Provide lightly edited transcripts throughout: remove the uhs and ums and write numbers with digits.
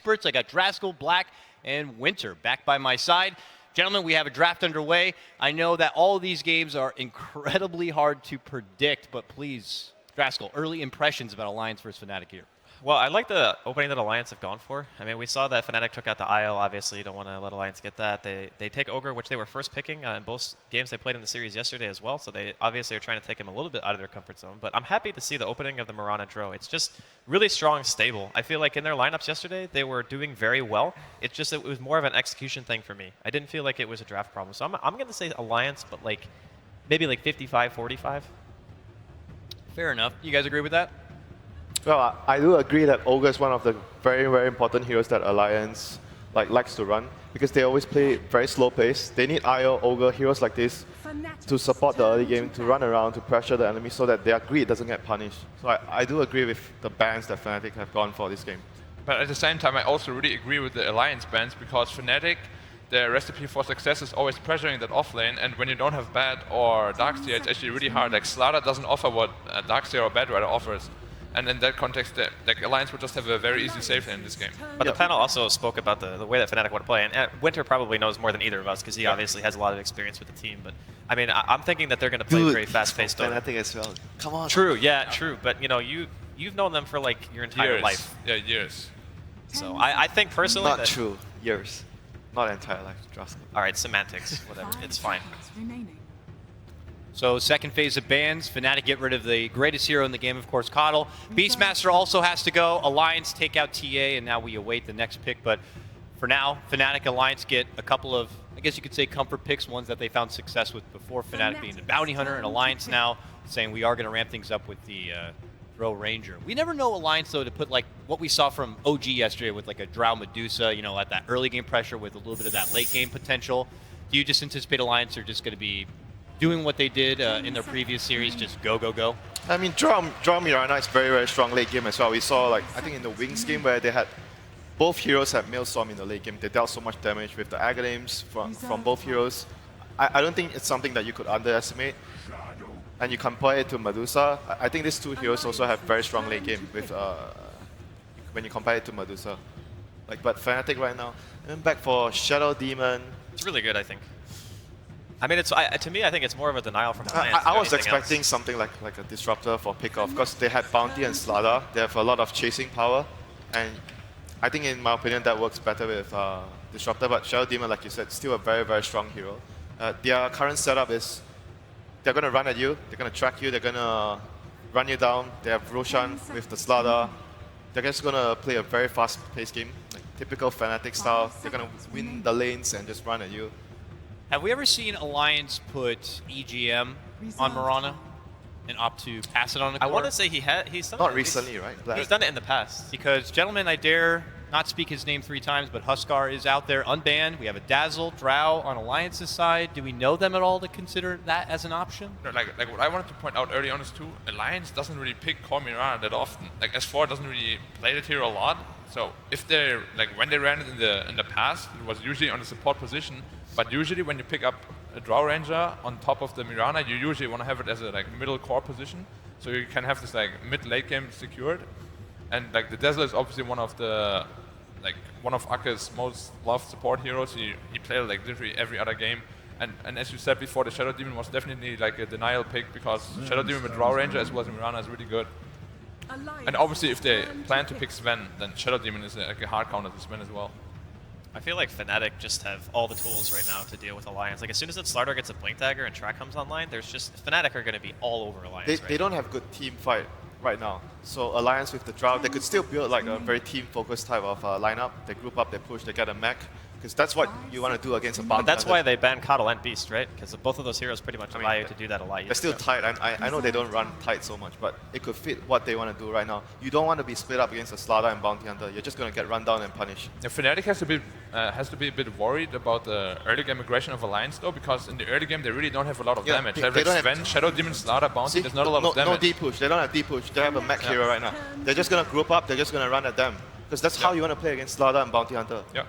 Esports. I got Draskel, Black, and Winter back by my side. Gentlemen, we have a draft underway. I know that all of these games are incredibly hard to predict, but please, Draskel, early impressions about Alliance versus Fnatic here. Well, I like the opening that Alliance have gone for. I mean, we saw that Fnatic took out the IO. Obviously, you don't want to let Alliance get that. They take Ogre, which they were first picking in both games they played in the series yesterday as well. So they obviously are trying to take him a little bit out of their comfort zone. But I'm happy to see the opening of the Mirana Dro. It's just really strong, stable. I feel like in their lineups yesterday, they were doing very well. It's just it was more of an execution thing for me. I didn't feel like it was a draft problem. So I'm going to say Alliance, but like maybe like 55-45. Fair enough. You guys agree with that? Well, I do agree that Ogre is one of the very, very important heroes that Alliance likes to run because they always play very slow pace. They need IO, Ogre, heroes like this to support the early game, to run around, to pressure the enemy so that their greed doesn't get punished. So I do agree with the bans that Fnatic have gone for this game. But at the same time, I also really agree with the Alliance bans because Fnatic, their recipe for success is always pressuring that offlane, and when you don't have Bad or Darkseer, it's actually really hard. Like Slaughter doesn't offer what Darkseer or Bad Rider offers. And in that context, like Alliance would just have a very easy safe lane in this game. But the panel also spoke about the way that Fnatic want to play, and Winter probably knows more than either of us because he obviously has a lot of experience with the team. But I mean, I'm thinking that they're going to play very fast-paced. Fnatic as well. Come on. True, yeah, true. But you know, you've known them for like your entire life. Yeah, years. So I think personally Not that true. Years. Not entire life. Trust me. all right, semantics, whatever, it's fine. So second phase of bans, Fnatic get rid of the greatest hero in the game, of course, Coddle. Beastmaster also has to go. Alliance take out TA, and now we await the next pick. But for now, Fnatic Alliance get a couple of, I guess you could say, comfort picks, ones that they found success with before. Fnatic being the Bounty Hunter, and Alliance now saying we are going to ramp things up with the Throw Ranger. We never know Alliance, though, to put like what we saw from OG yesterday with like a Drow Medusa, you know, at that early game pressure with a little bit of that late game potential. Do you just anticipate Alliance are just going to be doing what they did in their previous series, just go, go, go? I mean, Draw Mirana is very, very strong late game as well. We saw, like, I think in the Wings game where they had both heroes had Maelstrom in the late game. They dealt so much damage with the Aghanim's from both heroes. I don't think it's something that you could underestimate. And you compare it to Medusa. I think these two heroes also have very strong late game with when you compare it to Medusa. Like, but Fnatic right now, and then back for Shadow Demon. It's really good, I think. I mean, it's to me, I think it's more of a denial from Alliance. I was expecting something like a disruptor for pickoff because they had Bounty and Slaughter. They have a lot of chasing power, and I think, in my opinion, that works better with disruptor. But Shadow Demon, like you said, still a very, very strong hero. Their current setup is they're going to run at you, they're going to track you, they're going to run you down. They have Roshan with the Slaughter. They're just going to play a very fast-paced game, like typical Fnatic style. They're going to win the lanes and just run at you. Have we ever seen Alliance put EGM on Mirana and opt to pass it on the core? I want to say he's done Not it. recently, right? He's done it in the past. Because, gentlemen, I dare not speak his name 3 times, but Huskar is out there unbanned. We have a Dazzle, Drow on Alliance's side. Do we know them at all to consider that as an option? No, like what I wanted to point out early on is too, Alliance doesn't really pick Core Mirana that often. Like S4 doesn't really play that hero a lot. So if they're like when they ran it in the past, it was usually on the support position. But usually when you pick up a Drow Ranger on top of the Mirana, you usually want to have it as a like middle core position, so you can have this like mid-late game secured. And like the Dazzle is obviously one of Aka's most loved support heroes. He played like literally every other game. And as you said before, the Shadow Demon was definitely like a denial pick because Shadow Demon with Drow Ranger as well as Mirana is really good. And obviously if they plan to pick Sven, then Shadow Demon is like a hard counter to Sven as well. I feel like Fnatic just have all the tools right now to deal with Alliance. Like as soon as that Slaughter gets a Blink Dagger and Track comes online, there's just Fnatic are going to be all over Alliance. They don't have good team fight right now. So Alliance with the Drow, they could still build like a very team-focused type of lineup. They group up, they push, they get a mech. Because that's what you want to do against a Bounty. But that's why they banned Coddle and Beast, right? Because both of those heroes pretty much allow you to do that a lot easier. They're still tight. I know they don't run tight so much, but it could fit what they want to do right now. You don't want to be split up against a Slaughter and Bounty Hunter. You're just going to get run down and punished. Yeah, Fnatic has to be a bit worried about the early game aggression of Alliance though, because in the early game they really don't have a lot of damage. They have like Sven, Shadow Demon, Slaughter, Bounty. There's not a lot of damage. No deep push. They don't have deep push. They have a mech hero right now. They're just going to group up. They're just going to run at them. Because that's how you want to play against Slaughter and Bounty Hunter. Yeah.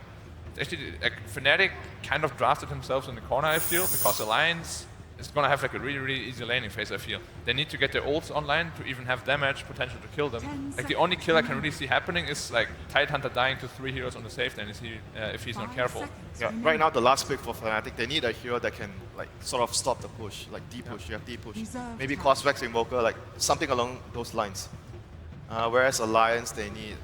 Actually, like, Fnatic kind of drafted themselves in the corner, I feel, because Alliance it's going to have like a really, really easy laning phase, I feel. They need to get their ults online to even have damage potential to kill them. Like the only kill I can really see happening is like Tidehunter dying to 3 heroes on the safe lane if he's not careful. Yeah, right now the last pick for Fnatic, they need a hero that can like sort of stop the push, like D-push, you have D-push. Maybe Cosvex Invoker, like something along those lines. Whereas Alliance, they need...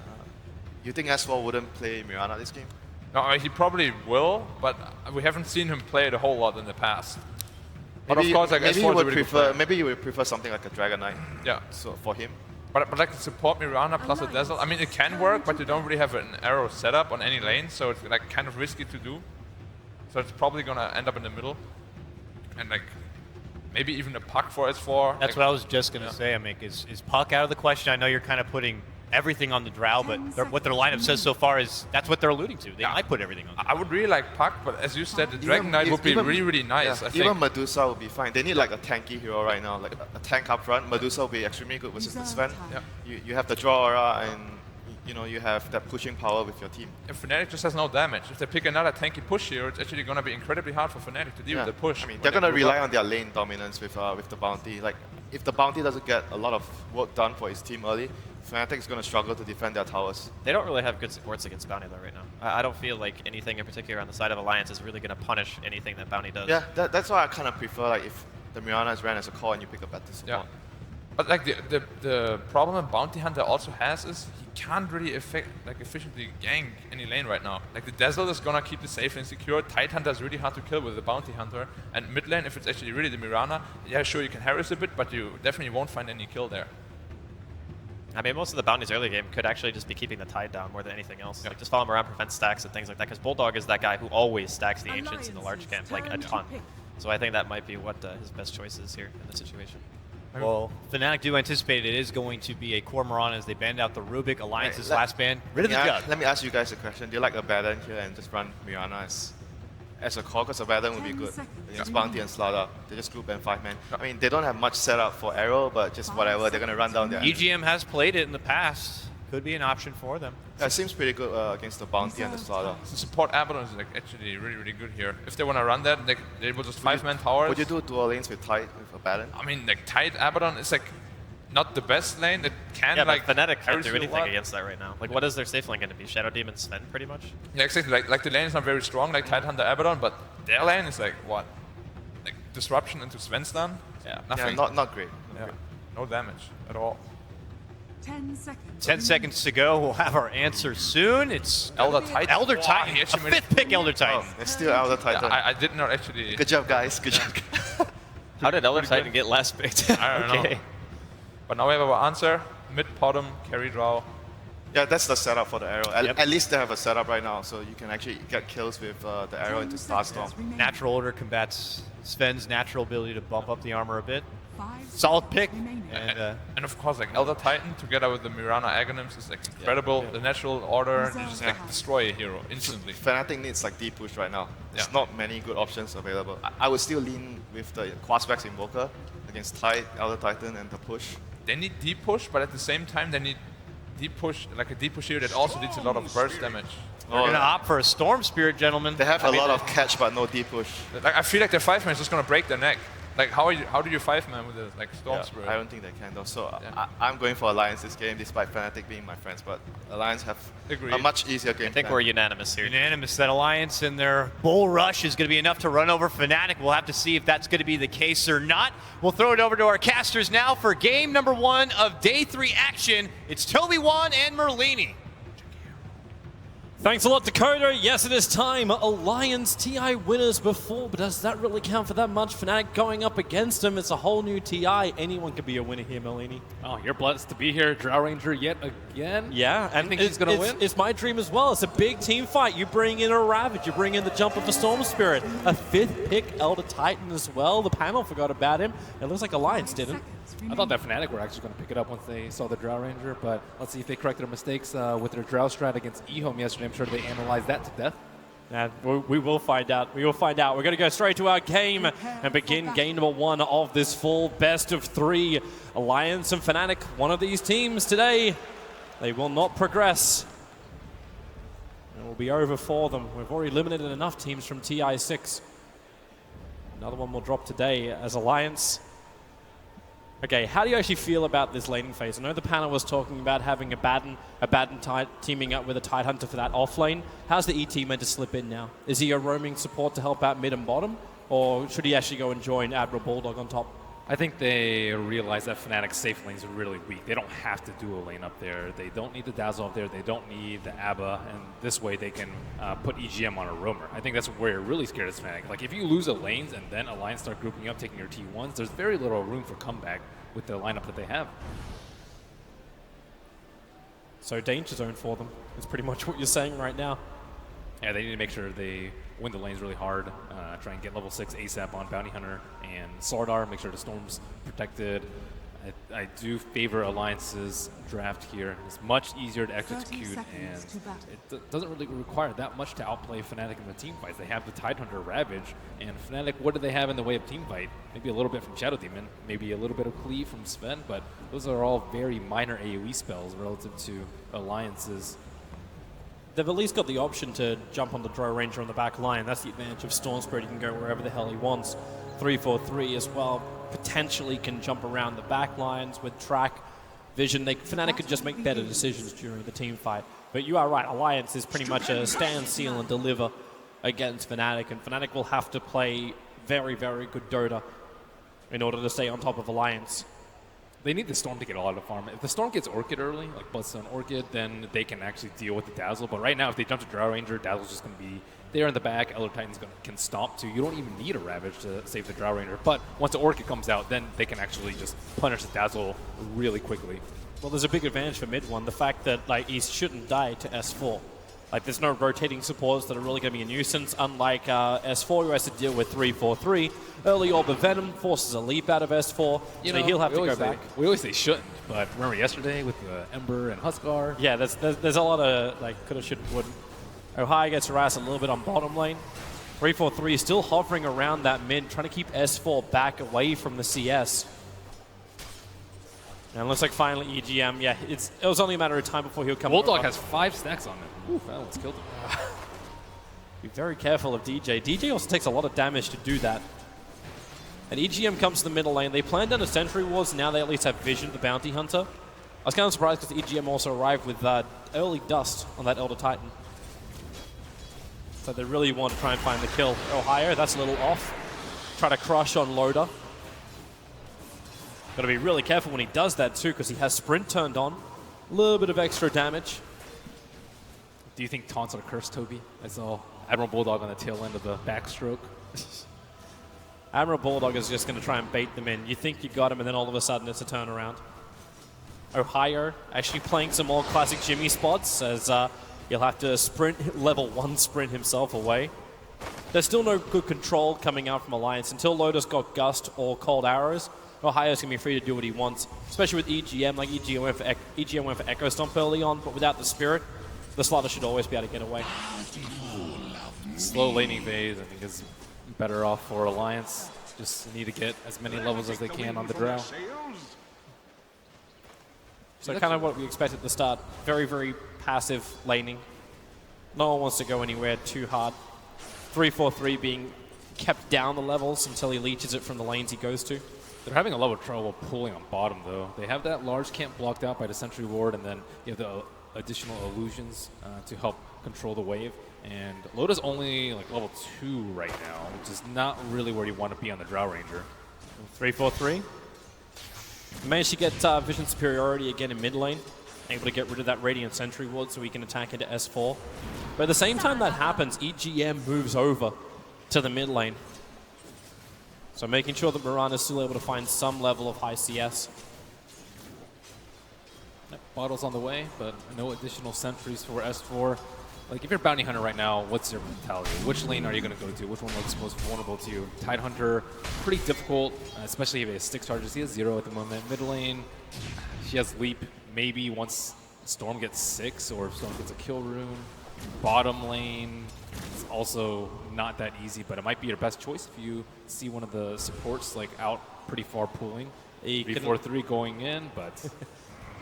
you think S4 wouldn't play Mirana this game? No, he probably will, but we haven't seen him play it a whole lot in the past. But Maybe, of course, like maybe S4 you is a would really good prefer, player. maybe you would prefer something like a Dragon Knight. Yeah. So for him. But like the support Mirana plus a Dazzle, I mean it can work, but you don't really have an arrow setup on any lane, so it's like kind of risky to do. So it's probably gonna end up in the middle, and like maybe even a puck for S4. That's like, what I was just going to say, Amik. Is puck out of the question? I know you're kind of putting everything on the Drow, but what their lineup says so far is that's what they're alluding to. They might put everything on the I would really like puck, but as you said, the Dragon Knight would be really, really nice. Yeah, I think. even Medusa would be fine. They need like a tanky hero right now, like a tank up front. Medusa will be extremely good versus the Sven. Yeah. You have the draw aura and you know you have that pushing power with your team. If Fnatic just has no damage, if they pick another tanky push here, it's actually going to be incredibly hard for Fnatic to deal with the push. I mean, when they're they gonna group rely up. on their lane dominance with the bounty. Like if the bounty doesn't get a lot of work done for his team early, Fnatic is gonna struggle to defend their towers. They don't really have good supports against Bounty though right now. I don't feel like anything in particular on the side of Alliance is really going to punish anything that Bounty does. Yeah, that's why I kind of prefer like if the Mirana is ran as a core and you pick a better support. Yeah. But like the problem a Bounty Hunter also has is he can't really efficiently gank any lane right now. Like the Dazzle is gonna keep the safe lane secure. Tidehunter is really hard to kill with the Bounty Hunter. And mid lane, if it's actually really the Mirana, yeah, sure you can harass a bit, but you definitely won't find any kill there. I mean, most of the bounties early game could actually just be keeping the tide down more than anything else. Yeah. Like, just follow him around, prevent stacks and things like that. Because Bulldog is that guy who always stacks the Ancients in the large camp, like a ton. So I think that might be what his best choice is here in this situation. Well, Fnatic do anticipate it is going to be a Cormoran as they band out the Rubik. Alliance's last ban. Rid of the jug. Let me ask you guys a question. Do you like Abaddon here and just run Mirana as a core? Because Abaddon would be good against Bounty and Slaughter. They just group and 5-man. I mean, they don't have much setup for Arrow, but just whatever. They're going to run down their... EGM has played it in the past. Could be an option for them. Yeah, it seems pretty good against the Bounty and the Slaughter. So support Abaddon is like actually really, really good here. If they want to run that, they will just 5-man towers. Would you do dual lanes with Tide, with Abaddon? I mean, like Tide Abaddon is like not the best lane. It can Yeah, like but Fnatic can't harass do you a anything lot. against that right now. Like, what is their safe lane going to be? Shadow Demon Sven, pretty much? Yeah, exactly. Like the lane is not very strong, like Tidehunter Abaddon, but their lane is like what? Like disruption into Svenstan? Yeah. Nothing. Yeah, not great. Yeah. No damage at all. 10 seconds. 10 seconds to go. We'll have our answer soon. It's Elder Titan. Elder Wow, Titan. he A actually made it- fifth pick Elder Titan. Oh, it's still Elder Yeah, Titan. I did not actually. Good job, guys. Good job. How did Elder Titan get last picked? I don't know. But now we have our answer. Mid, bottom, carry draw. Yeah, that's the setup for the Arrow. At, Yep. at least they have a setup right now, so you can actually get kills with the Arrow into Starstorm. Natural Order combats Sven's natural ability to bump up the armor a bit. 5 Solid pick. remaining. And And of course, like Elder Titan together with the Mirana Aghanim's is like incredible. The natural order, you just like destroy a hero instantly. Fnatic needs like deep push right now. There's Yeah. not many good options available. I would still lean with the Quasvex Invoker against Tide, Elder Titan, and the push. They need deep push, but at the same time they need deep push, like a deep push hero that also deals a lot of burst damage. we're going to opt for a Storm Spirit, gentlemen. They have a lot of catch, but no deep push. Like I feel like their 5-man is just gonna break their neck. Like how do you 5-man with a like Storm Yeah, Spirit? I don't think they can though. So Yeah. I'm going for Alliance this game, despite Fnatic being my friends. But Alliance have Agreed. a much easier game. I think plan. we're unanimous here. Unanimous that Alliance and their Bull Rush is going to be enough to run over Fnatic. We'll have to see if that's going to be the case or not. We'll throw it over to our casters now for game number 1 of day 3 action. It's Toby Wan and Merlini. Thanks a lot, Dakota. Yes, it is time. Alliance TI winners before, but does that really count for that much? Fnatic going up against them. It's a whole new TI. Anyone could be a winner here, Merlini. Oh, you're blessed to be here, Drow Ranger, yet again. Yeah, and think he's gonna win? It's my dream as well. It's a big team fight. You bring in a Ravage, you bring in the jumper for Storm Spirit, a 5th pick Elder Titan as well. The panel forgot about him. It looks like Alliance didn't. I thought that Fnatic were actually going to pick it up once they saw the Drow Ranger, but let's see if they correct their mistakes with their Drow strat against eHome yesterday. I'm sure they analyzed that to death. And we will find out. We will find out. We're going to go straight to our game and begin game number 1 of this full best of 3. Alliance and Fnatic, one of these teams today, they will not progress. It will be over for them. We've already eliminated enough teams from Ti6. Another one will drop today as Alliance. Okay, how do you actually feel about this laning phase? I know the panel was talking about having a Batten teaming up with a Tidehunter for that off lane. How's the ET meant to slip in now? Is he a roaming support to help out mid and bottom? Or should he actually go and join Admiral Bulldog on top? I think they realize that Fnatic's safe lanes are really weak. They don't have to do a lane up there. They don't need the Dazzle up there. They don't need the ABBA. And this way they can put EGM on a roamer. I think that's where you're really scared of Fnatic. Like if you lose a lanes and then Alliance start grouping up, taking your T1s, there's very little room for comeback with the lineup that they have. So danger zone for them is pretty much what you're saying right now. Yeah, they need to make sure they win the lanes really hard, try and get level 6 ASAP on Bounty Hunter and Slardar, make sure the Storm's protected. I do favor Alliance's draft here. It's much easier to execute, and it doesn't really require that much to outplay Fnatic in the team fights. They have the Tidehunter Ravage, and Fnatic, what do they have in the way of team fight? Maybe a little bit from Shadow Demon, maybe a little bit of Cleave from Sven, but those are all very minor AoE spells relative to Alliance's. They've at least got the option to jump on the Drow Ranger on the back line. That's the advantage of Storm Spirit. He can go wherever the hell he wants. 3-4-3 as well. Potentially can jump around the back lines with track vision. Fnatic could just make better decisions during the team fight. But you are right. Alliance is pretty much a stand, seal, and deliver against Fnatic. And Fnatic will have to play very, very good Dota in order to stay on top of Alliance. They need the Storm to get a lot of farm. If the Storm gets Orchid early, like Busts on Orchid, then they can actually deal with the Dazzle. But right now, if they jump to Drow Ranger, Dazzle's just going to be there in the back. Elder Titans can stomp too. You don't even need a Ravage to save the Drow Ranger. But once the Orchid comes out, then they can actually just punish the Dazzle really quickly. Well, there's a big advantage for mid one. The fact that like he shouldn't die to S4. Like there's no rotating supports that are really going to be a nuisance, unlike S4 who has to deal with 3-4-3. Early Orb of Venom forces a leap out of S4, so he'll have to go back. We always say shouldn't, but remember yesterday with the Ember and Huskar? Yeah, there's a lot of like coulda, shoulda, wouldn't. Ohio gets harassed a little bit on bottom lane. 3-4-3 is still hovering around that mid, trying to keep S4 back away from the CS. And it looks like finally EGM, yeah, it was only a matter of time before he'll come. Bulldog has 5 stacks on him. Ooh, that one's killed him. Be very careful of DJ. DJ also takes a lot of damage to do that. And EGM comes to the middle lane. They planned down a Sentry Wards, now they at least have Vision, the Bounty Hunter. I was kind of surprised because EGM also arrived with early Dust on that Elder Titan. So they really want to try and find the kill. Ohio, that's a little off. Try to crush on Loader. Got to be really careful when he does that too, because he has Sprint turned on. A little bit of extra damage. Do you think taunts are cursed, Toby? I saw Admiral Bulldog on the tail end of the backstroke. Admiral Bulldog is just going to try and bait them in. You think you got him, and then all of a sudden it's a turnaround. Ohio actually playing some more classic Jimmy spots, as he'll have to sprint, level 1 sprint himself away. There's still no good control coming out from Alliance. Until Lotus got Gust or Cold Arrows, Ohio's going to be free to do what he wants, especially with EGM. Like EGM went for Echo Stomp early on, but without the Spirit, the Slaughter should always be able to get away. Slow laning phase, I think, is better off for Alliance. Just need to get as many levels as they can on the Drow. So kind of what we expect at the start. Very, very passive laning. No one wants to go anywhere too hard. 3-4-3 being kept down the levels until he leeches it from the lanes he goes to. They're having a lot of trouble pulling on bottom, though. They have that large camp blocked out by the Sentry Ward, and then you have the additional illusions to help control the wave. And Loda's only like level 2 right now, which is not really where you want to be on the Drow Ranger. 3-4-3. Managed to get Vision Superiority again in mid lane. Able to get rid of that Radiant Sentry Ward so he can attack into S4. But at the same time that happens, EGM moves over to the mid lane. So making sure that Moran is still able to find some level of high CS. Bottle's on the way, but no additional sentries for S4. Like, if you're Bounty Hunter right now, what's your mentality? Which lane are you going to go to? Which one looks most vulnerable to you? Tidehunter, pretty difficult, especially if he has 6 charges. He has 0 at the moment. Mid lane, she has Leap. Maybe once Storm gets 6 or if Storm gets a kill rune. Bottom lane, it's also not that easy, but it might be your best choice if you see one of the supports like out pretty far pulling. 3-4-3 going in, but...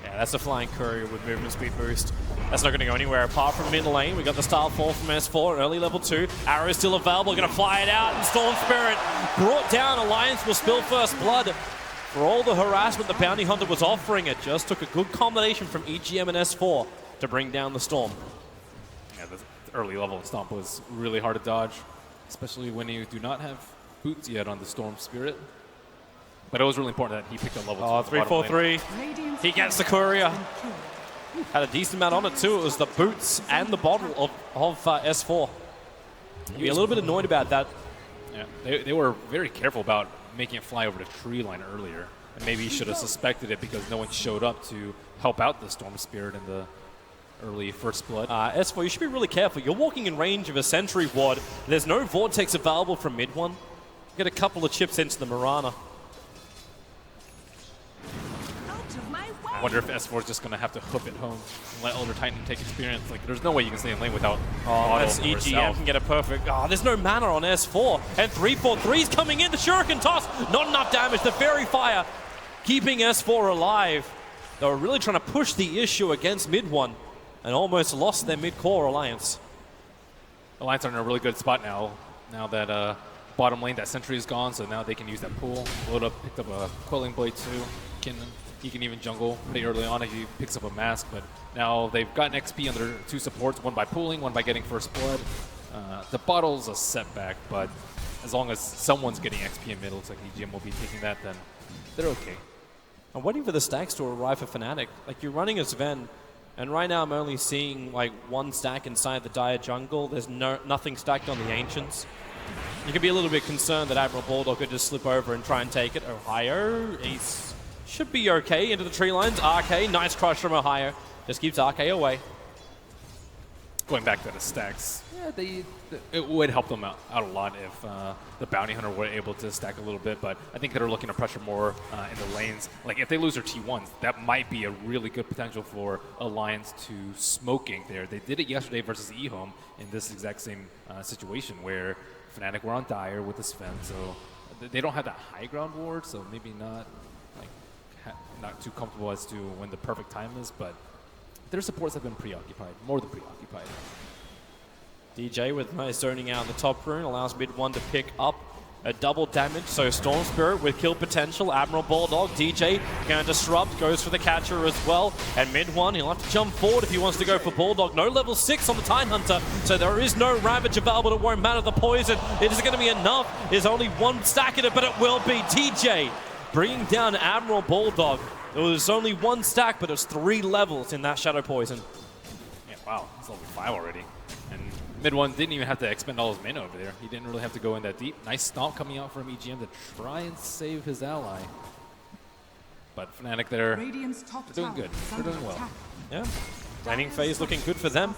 Yeah, that's a flying courier with movement speed boost. That's not going to go anywhere apart from mid lane. We got the style 4 from S4, early level 2. Arrow is still available, going to fly it out, and Storm Spirit brought down. Alliance will spill first blood. For all the harassment the Bounty Hunter was offering, it just took a good combination from EGM and S4 to bring down the Storm. Yeah, the early level Stomp was really hard to dodge, especially when you do not have boots yet on the Storm Spirit. But it was really important that he picked up level 2. Oh, 3-4-3. He gets the courier. Had a decent amount on it too. It was the boots and the bottle of S4. You'd be a little bit annoyed about that. Yeah, they were very careful about making it fly over the tree line earlier. And maybe he should have suspected it because no one showed up to help out the Storm Spirit in the early first blood. S4, you should be really careful. You're walking in range of a sentry ward. There's no Vortex available from mid one. Get a couple of chips into the Mirana. I wonder if S4 is just going to have to hoof it home and let Elder Titan take experience. Like, there's no way you can stay in lane without that's EGM can get a perfect. Oh, there's no mana on S4. And 3-4-3's coming in. The Shuriken toss. Not enough damage. The Fairy Fire keeping S4 alive. They were really trying to push the issue against mid one and almost lost their mid-core alliance. Alliance are in a really good spot now that bottom lane, that sentry is gone, so now they can use that pool. Load up, picked up a Quelling Blade too. He can even jungle pretty early on if he picks up a mask, but now they've gotten XP on their 2 supports, one by pooling, one by getting first blood. The bottle's a setback, but as long as someone's getting XP in mid, looks like EGM will be taking that, then they're okay. I'm waiting for the stacks to arrive for Fnatic. Like, you're running a Sven, and right now I'm only seeing like 1 stack inside the Dire jungle. There's nothing stacked on the Ancients. You can be a little bit concerned that Admiral Bulldog could just slip over and try and take it. Ohio, he's should be okay into the tree lines. RK, nice crush from Ohio. Just keeps RK away. Going back to the stacks, yeah, it would help them out a lot if the Bounty Hunter were able to stack a little bit, but I think they're looking to pressure more in the lanes. Like, if they lose their T1s, that might be a really good potential for Alliance to smoking there. They did it yesterday versus eHome in this exact same situation where Fnatic were on Dire with the Sven, so they don't have that high ground ward, so maybe not not too comfortable as to when the perfect time is, but their supports have been preoccupied, more than preoccupied. DJ with nice zoning out in the top rune allows mid one to pick up a double damage. So Storm Spirit with kill potential. Admiral Bulldog, DJ going to disrupt, goes for the catcher as well. And mid one, he'll have to jump forward if he wants to go for Bulldog. No level 6 on the Time Hunter, so there is no Ravage available. It won't matter the poison. It is going to be enough. There's only 1 stack in it, but it will be DJ bringing down Admiral Bulldog. There was only 1 stack, but it was 3 levels in that Shadow Poison. Yeah, wow, it's level 5 already. And mid one didn't even have to expend all his mana over there. He didn't really have to go in that deep. Nice stomp coming out from EGM to try and save his ally. But Fnatic there, they're doing good. They're doing well. Yeah, laning phase looking good for them.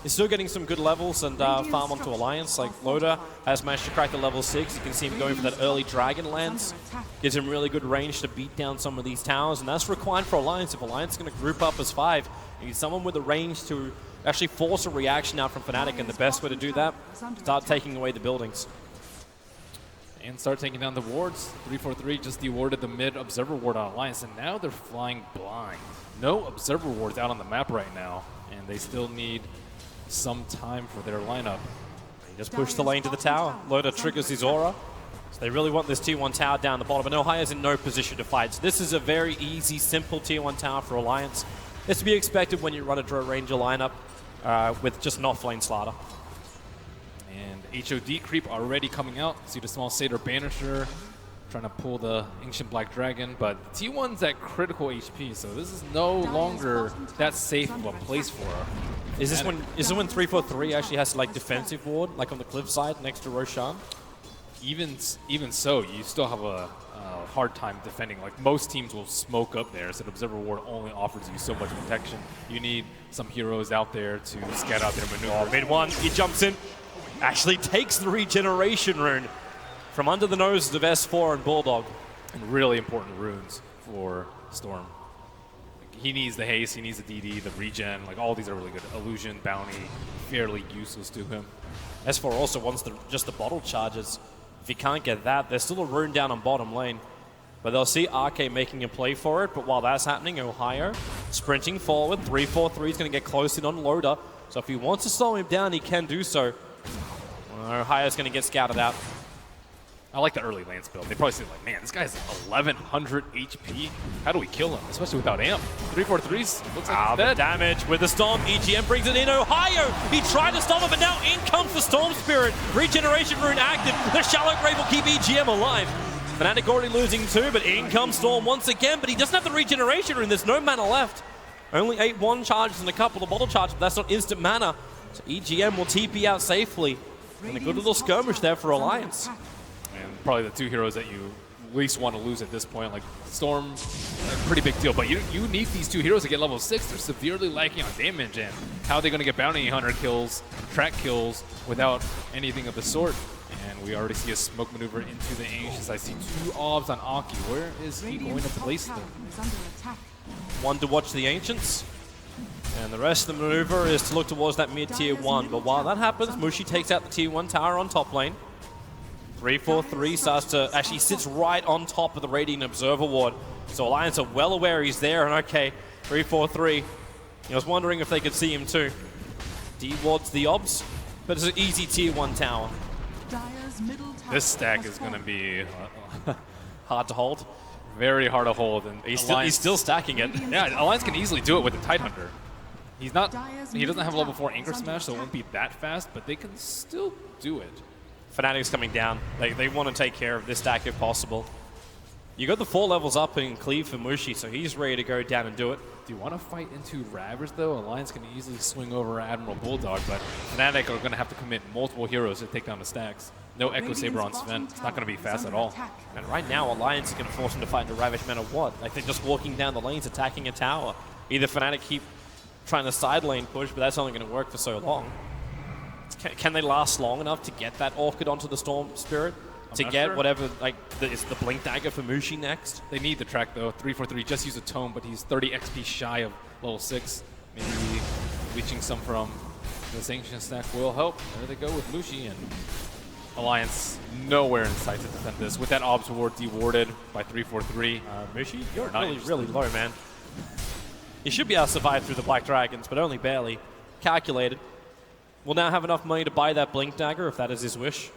He's still getting some good levels and farm onto Alliance. Like, Loda has managed to crack the level 6. You can see him going for that early Dragon Lance. Gives him really good range to beat down some of these towers, and that's required for Alliance. If Alliance is going to group up as 5, you need someone with the range to actually force a reaction out from Fnatic, and the best way to do that, start taking away the buildings. And start taking down the wards. 3-4-3 just dewarded the mid Observer ward on Alliance, and now they're flying blind. No Observer wards out on the map right now, and they still need some time for their lineup. He just pushed the lane to the tower. Loda triggers his aura. So they really want this tier 1 tower down the bottom, but Ohio's in no position to fight. So this is a very easy, simple tier 1 tower for Alliance. It's to be expected when you run a Draw Ranger lineup with just an off-lane Slaughter. And HOD creep already coming out. See the small Satyr Banisher trying to pull the Ancient Black Dragon, but T1's at critical HP, so this is no longer that safe of a place for her. Is this when 3-4-3 actually has like defensive ward, like on the cliff side next to Roshan? Even so, you still have a hard time defending. Like, most teams will smoke up there, so the Observer ward only offers you so much protection. You need some heroes out there to scout out their maneuvers. Mid one, he jumps in, actually takes the regeneration rune from under the noses of S4 and Bulldog. And really important runes for Storm. Like, he needs the haste, he needs the DD, the regen, like all these are really good. Illusion, bounty, fairly useless to him. S4 also wants just the bottle charges. If he can't get that, there's still a rune down on bottom lane. But they'll see RK making a play for it, but while that's happening, Ohio sprinting forward. 3-4-3 is going to get close in on Loda. So if he wants to slow him down, he can do so. Ohio's going to get scouted out. I like the early lanes build. They probably say like, man, this guy's 1100 HP. How do we kill him? Especially without amp. 3-4-3s. Looks like he's The dead. damage with the Storm. EGM brings it in. Ohio, he tried to stop it, but now in comes the Storm Spirit. Regeneration Rune active. The Shallow Grave will keep EGM alive. Fnatic already losing 2, but in comes Storm once again, but he doesn't have the Regeneration Rune. There's no mana left. Only 8-1 charges and a couple of bottle charges, but that's not instant mana. So EGM will TP out safely. And a good little skirmish there for Alliance. And probably the 2 heroes that you least want to lose at this point. Like Storm, a pretty big deal. But you need these 2 heroes to get level 6. They're severely lacking on damage. And how are they going to get bounty hunter kills, track kills without anything of the sort? And we already see a smoke maneuver into the Ancients. I see 2 orbs on Aki. Where is he going to place them? One to watch the Ancients. And the rest of the maneuver is to look towards that mid-tier 1. But while that happens, Mushi takes out the tier 1 tower on top lane. 3-4-3 starts to actually sits right on top of the Radiant Observer Ward. So Alliance are well aware he's there. And okay, 3-4-3. I was wondering if they could see him too. D-wards the obs, but it's an easy tier 1 tower. This stack is going to be Hard to hold. very hard to hold. And He's still stacking it. Yeah, Alliance can easily do it with the Tidehunter. He doesn't have level 4 Anchor Smash, so it won't be that fast, but they can still do it. Fnatic's coming down. They want to take care of this stack if possible. You got the 4 levels up in Cleave for Mushi, so he's ready to go down and do it. Do you want to fight into Ravage, though? Alliance can easily swing over Admiral Bulldog, but Fnatic are going to have to commit multiple heroes to take down the stacks. No Echo Saber on Sven. It's not going to be fast at all. And right now, Alliance is going to force him to fight into Ravage no matter what. Like, they're just walking down the lanes, attacking a tower. Either Fnatic keep trying to side lane push, but that's only going to work for so long. Can they last long enough to get that Orchid onto the Storm Spirit? To get sure. whatever, like, is the Blink Dagger for Mushi next? They need the track, though. 3-4-3 just use a tome, but he's 30 XP shy of level 6. Maybe reaching some from the Sanction stack will help. There they go with Mushi, and Alliance nowhere in sight to defend this. With that Obs Ward dewarded by 3-4-3. Mushi, you're not really low, man. You should be able to survive through the Black Dragons, but only barely. Calculated. Will now have enough money to buy that Blink Dagger, if that is his wish.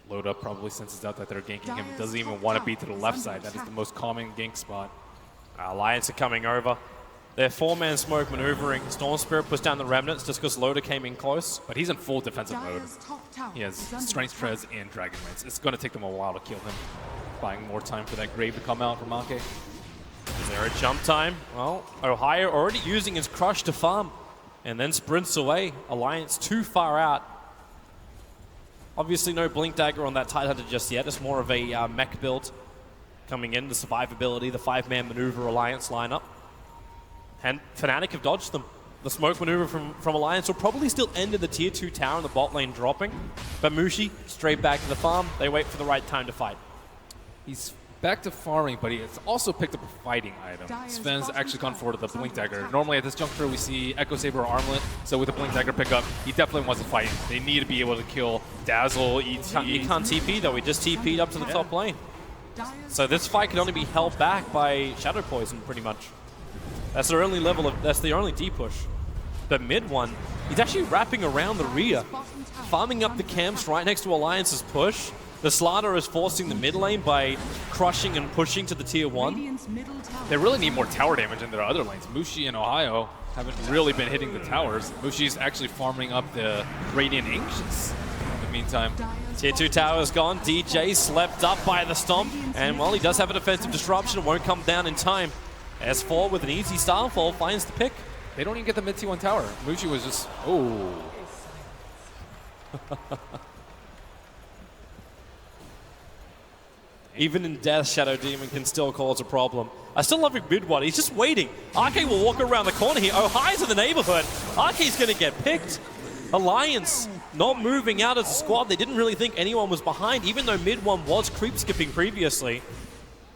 Loda probably senses out that they're ganking him. Doesn't even want to be to the left side. That is the most common gank spot. Alliance are coming over. They're 4-man smoke maneuvering. Storm Spirit puts down the Remnants just because Loda came in close. But he's in full defensive mode. He has Strength Treads and Dragon Rings. It's going to take them a while to kill him. Buying more time for that Grave to come out from Ake. Is there a jump time? Well, Ohio already using his Crush to farm. And then sprints away. Alliance too far out. Obviously no Blink Dagger on that Tidehunter just yet. It's more of a mech build coming in. The survivability, the 5-man maneuver Alliance lineup. And Fnatic have dodged them. The smoke maneuver from Alliance will probably still end in the tier 2 tower and the bot lane dropping. But Mushi, straight back to the farm. They wait for the right time to fight. He's back to farming, but he has also picked up a fighting item. Sven's actually gone forward to the Blink Dagger. Normally at this juncture we see Echo Saber or Armlet, so with the Blink Dagger pickup, he definitely wants to fight. They need to be able to kill Dazzle, ET. He can't TP though, he just TP'd up to the top lane. So this fight can only be held back by Shadow Poison pretty much. That's their only level of, that's the only D push. The mid one, he's actually wrapping around the rear, farming up the camps right next to Alliance's push. The Slaughter is forcing the mid lane by crushing and pushing to the tier 1. They really need more tower damage in their other lanes. Mushi and Ohio haven't really been hitting the towers. Mushi's actually farming up the Radiant Ancients in the meantime. Tier 2 tower is gone. DJ slept up by the Stomp. And while he does have a defensive disruption, it won't come down in time. S4 with an easy Starfall finds the pick. They don't even get the mid T1 tower. Mushi was just, oh. Even in death, Shadow Demon can still cause a problem. I still love mid one. He's just waiting. Arke will walk around the corner here. Ohio's in the neighborhood. Arke's going to get picked. Alliance not moving out as a squad. They didn't really think anyone was behind, even though mid one was creep skipping previously.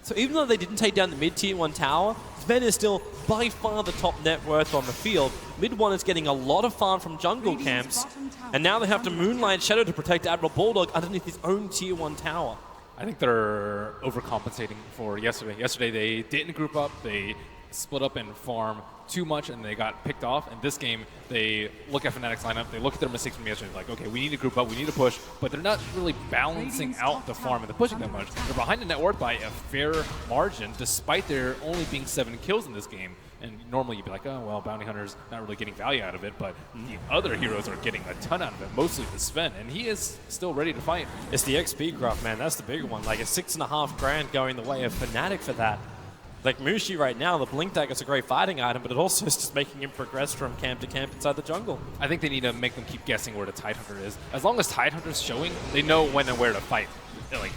So even though they didn't take down the mid tier 1 tower, Sven is still by far the top net worth on the field. Mid one is getting a lot of farm from jungle camps, and now they have to Moonlight Shadow to protect Admiral Bulldog underneath his own tier 1 tower. I think they're overcompensating for yesterday. Yesterday they didn't group up. They split up and farm too much and they got picked off. In this game, they look at Fnatic's lineup, they look at their mistakes from yesterday, like, okay, we need to group up, we need to push, but they're not really balancing out the farm and the pushing that much. They're behind the net worth by a fair margin, despite there only being 7 kills in this game. And normally you'd be like, oh, well, Bounty Hunter's not really getting value out of it, but the other heroes are getting a ton out of it, mostly the Sven, and he is still ready to fight. It's the XP graph, man. That's the bigger one. Like, a 6.5 grand going the way of Fnatic for that. Like, Mushi right now, the Blink Dagger's a great fighting item, but it also is just making him progress from camp to camp inside the jungle. I think they need to make them keep guessing where the Tidehunter is. As long as Tidehunter's showing, they know when and where to fight. Like,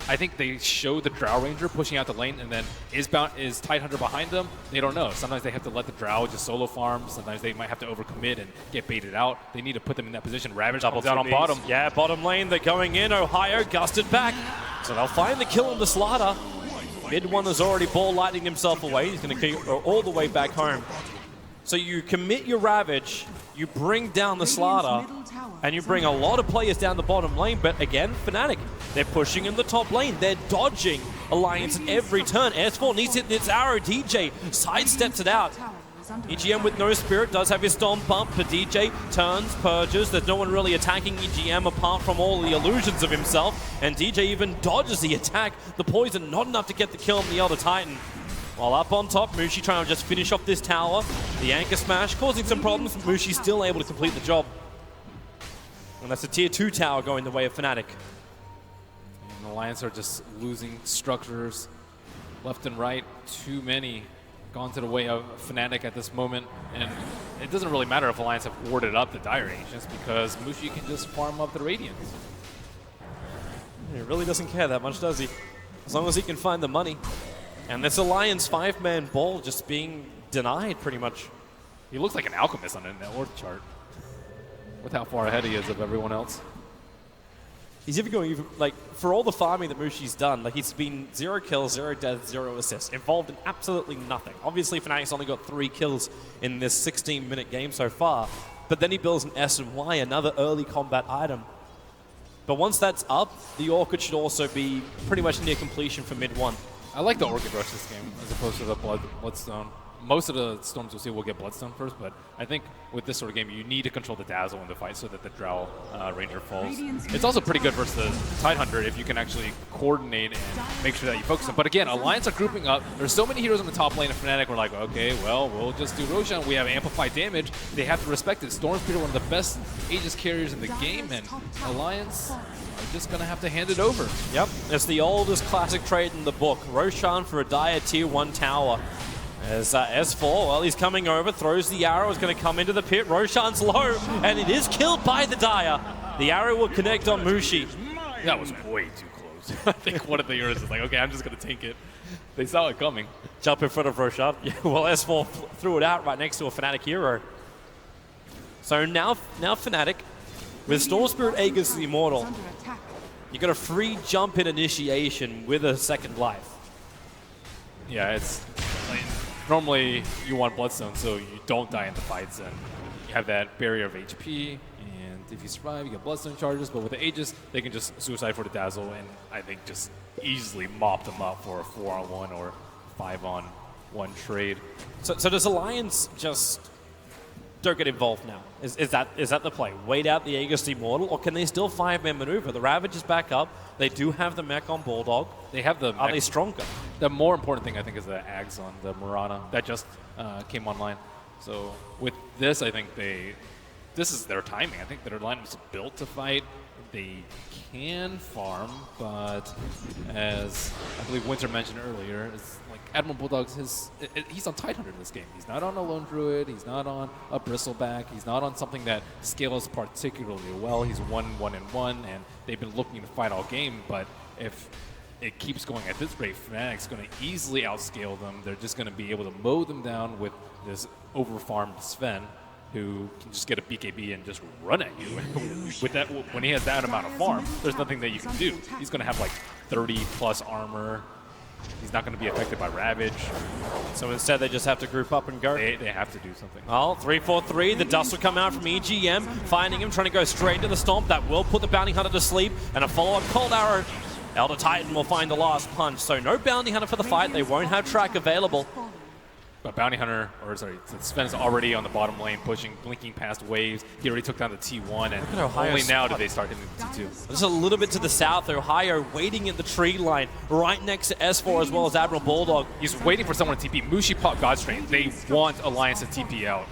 I think they show the Drow Ranger pushing out the lane, and then is Tidehunter behind them? They don't know. Sometimes they have to let the Drow just solo farm. Sometimes they might have to overcommit and get baited out. They need to put them in that position. Ravage comes out on bottom. Yeah, bottom lane, they're going in. Ohio gusted back. So they'll find the kill on the Slaughter. Mid one is already ball lightning himself away. He's going to go all the way back home. So you commit your Ravage, you bring down the Slaughter, and you bring a lot of players down the bottom lane. But again, Fnatic, they're pushing in the top lane. They're dodging Alliance at every turn. S4 needs to hit its arrow. DJ sidesteps it out. EGM with no spirit does have his storm pump, but DJ turns, purges. There's no one really attacking EGM apart from all the illusions of himself. And DJ even dodges the attack. The poison not enough to get the kill on the Elder Titan. While up on top, Mushi trying to just finish off this tower. The anchor smash causing some problems, but Mushi's still able to complete the job. And that's a tier 2 tower going the way of Fnatic. And Alliance are just losing structures left and right. Too many gone to the way of Fnatic at this moment. And it doesn't really matter if Alliance have warded up the Dire Ancients because Mushi can just farm up the Radiance. He really doesn't care that much, does he? As long as he can find the money. And this Alliance 5-man ball just being denied pretty much. He looks like an alchemist on a net worth chart with how far ahead he is of everyone else. He's even going, like, for all the farming that Mushi's done, like, he's been 0 kills, 0 deaths, 0 assists, involved in absolutely nothing. Obviously, Fnatic's only got 3 kills in this 16-minute game so far, but then he builds an S and Y, another early combat item. But once that's up, the Orchid should also be pretty much near completion for mid 1. I like the Orchid Rush this game as opposed to the Bloodstone. Most of the storms you'll see will get Bloodstone first, but I think with this sort of game, you need to control the Dazzle in the fight so that the Drow Ranger falls. It's also pretty good versus the Tidehunter if you can actually coordinate and make sure that you focus them. But again, Alliance are grouping up. There's so many heroes in the top lane of Fnatic. We're like, okay, well, we'll just do Roshan. We have amplified damage. They have to respect it. Storm Spirit, one of the best Aegis carriers in the game, and Alliance are just going to have to hand it over. Yep, it's the oldest classic trade in the book. Roshan for a Dire tier 1 tower. As S4, well, he's coming over, throws the arrow, is going to come into the pit. Roshan's low, and it is killed by the Dire. The arrow will connect on Mushi. That was way too close. I think one of the heroes is like, okay, I'm just going to tank it. They saw it coming. Jump in front of Roshan. Yeah, well, S4 threw it out right next to a Fnatic hero. So now Fnatic, with Storm Spirit Aegis the Immortal, you got a free jump in initiation with a second life. Yeah, it's like, normally you want Bloodstone so you don't die in the fights and you have that barrier of HP, and if you survive you get Bloodstone charges, but with the Aegis they can just suicide for the Dazzle and I think just easily mop them up for a 4-on-1 or 5-on-1 trade. So does Alliance just don't get involved now? Is that the play? Wait out the Aegis Immortal, or can they still 5-man maneuver? The Ravage is back up. They do have the mech on Bulldog. They have the. Are they stronger? The more important thing I think is the Ags on the Murana that just came online. So with this, I think this is their timing. I think their line was built to fight. They can farm, but as I believe Winter mentioned earlier, it's like Admiral Bulldog's he's on Tidehunter in this game. He's not on a Lone Druid, he's not on a Bristleback, he's not on something that scales particularly well. He's 1-1-1, and they've been looking to fight all game, but if it keeps going at this rate, Fnatic's going to easily outscale them. They're just going to be able to mow them down with this over-farmed Sven, who can just get a BKB and just run at you. With that, when he has that amount of farm, there's nothing that you can do. He's going to have like 30+ armor. He's not going to be affected by Ravage. So instead, they just have to group up and go. They have to do something. Well, 3-4-3. The dust will come out from EGM, finding him, trying to go straight to the Stomp. That will put the Bounty Hunter to sleep, and a follow-up Cold Arrow. Elder Titan will find the last punch. So no Bounty Hunter for the fight. They won't have track available. But Bounty Hunter, or sorry, Sven is already on the bottom lane, pushing, blinking past waves. He already took down the T1, and only now did they start hitting the T2. Just a little bit to the south, Ohio waiting at the tree line, right next to S4 as well as Admiral Bulldog. He's waiting for someone to TP. Mushi popped Godstrain. They want Alliance to TP out.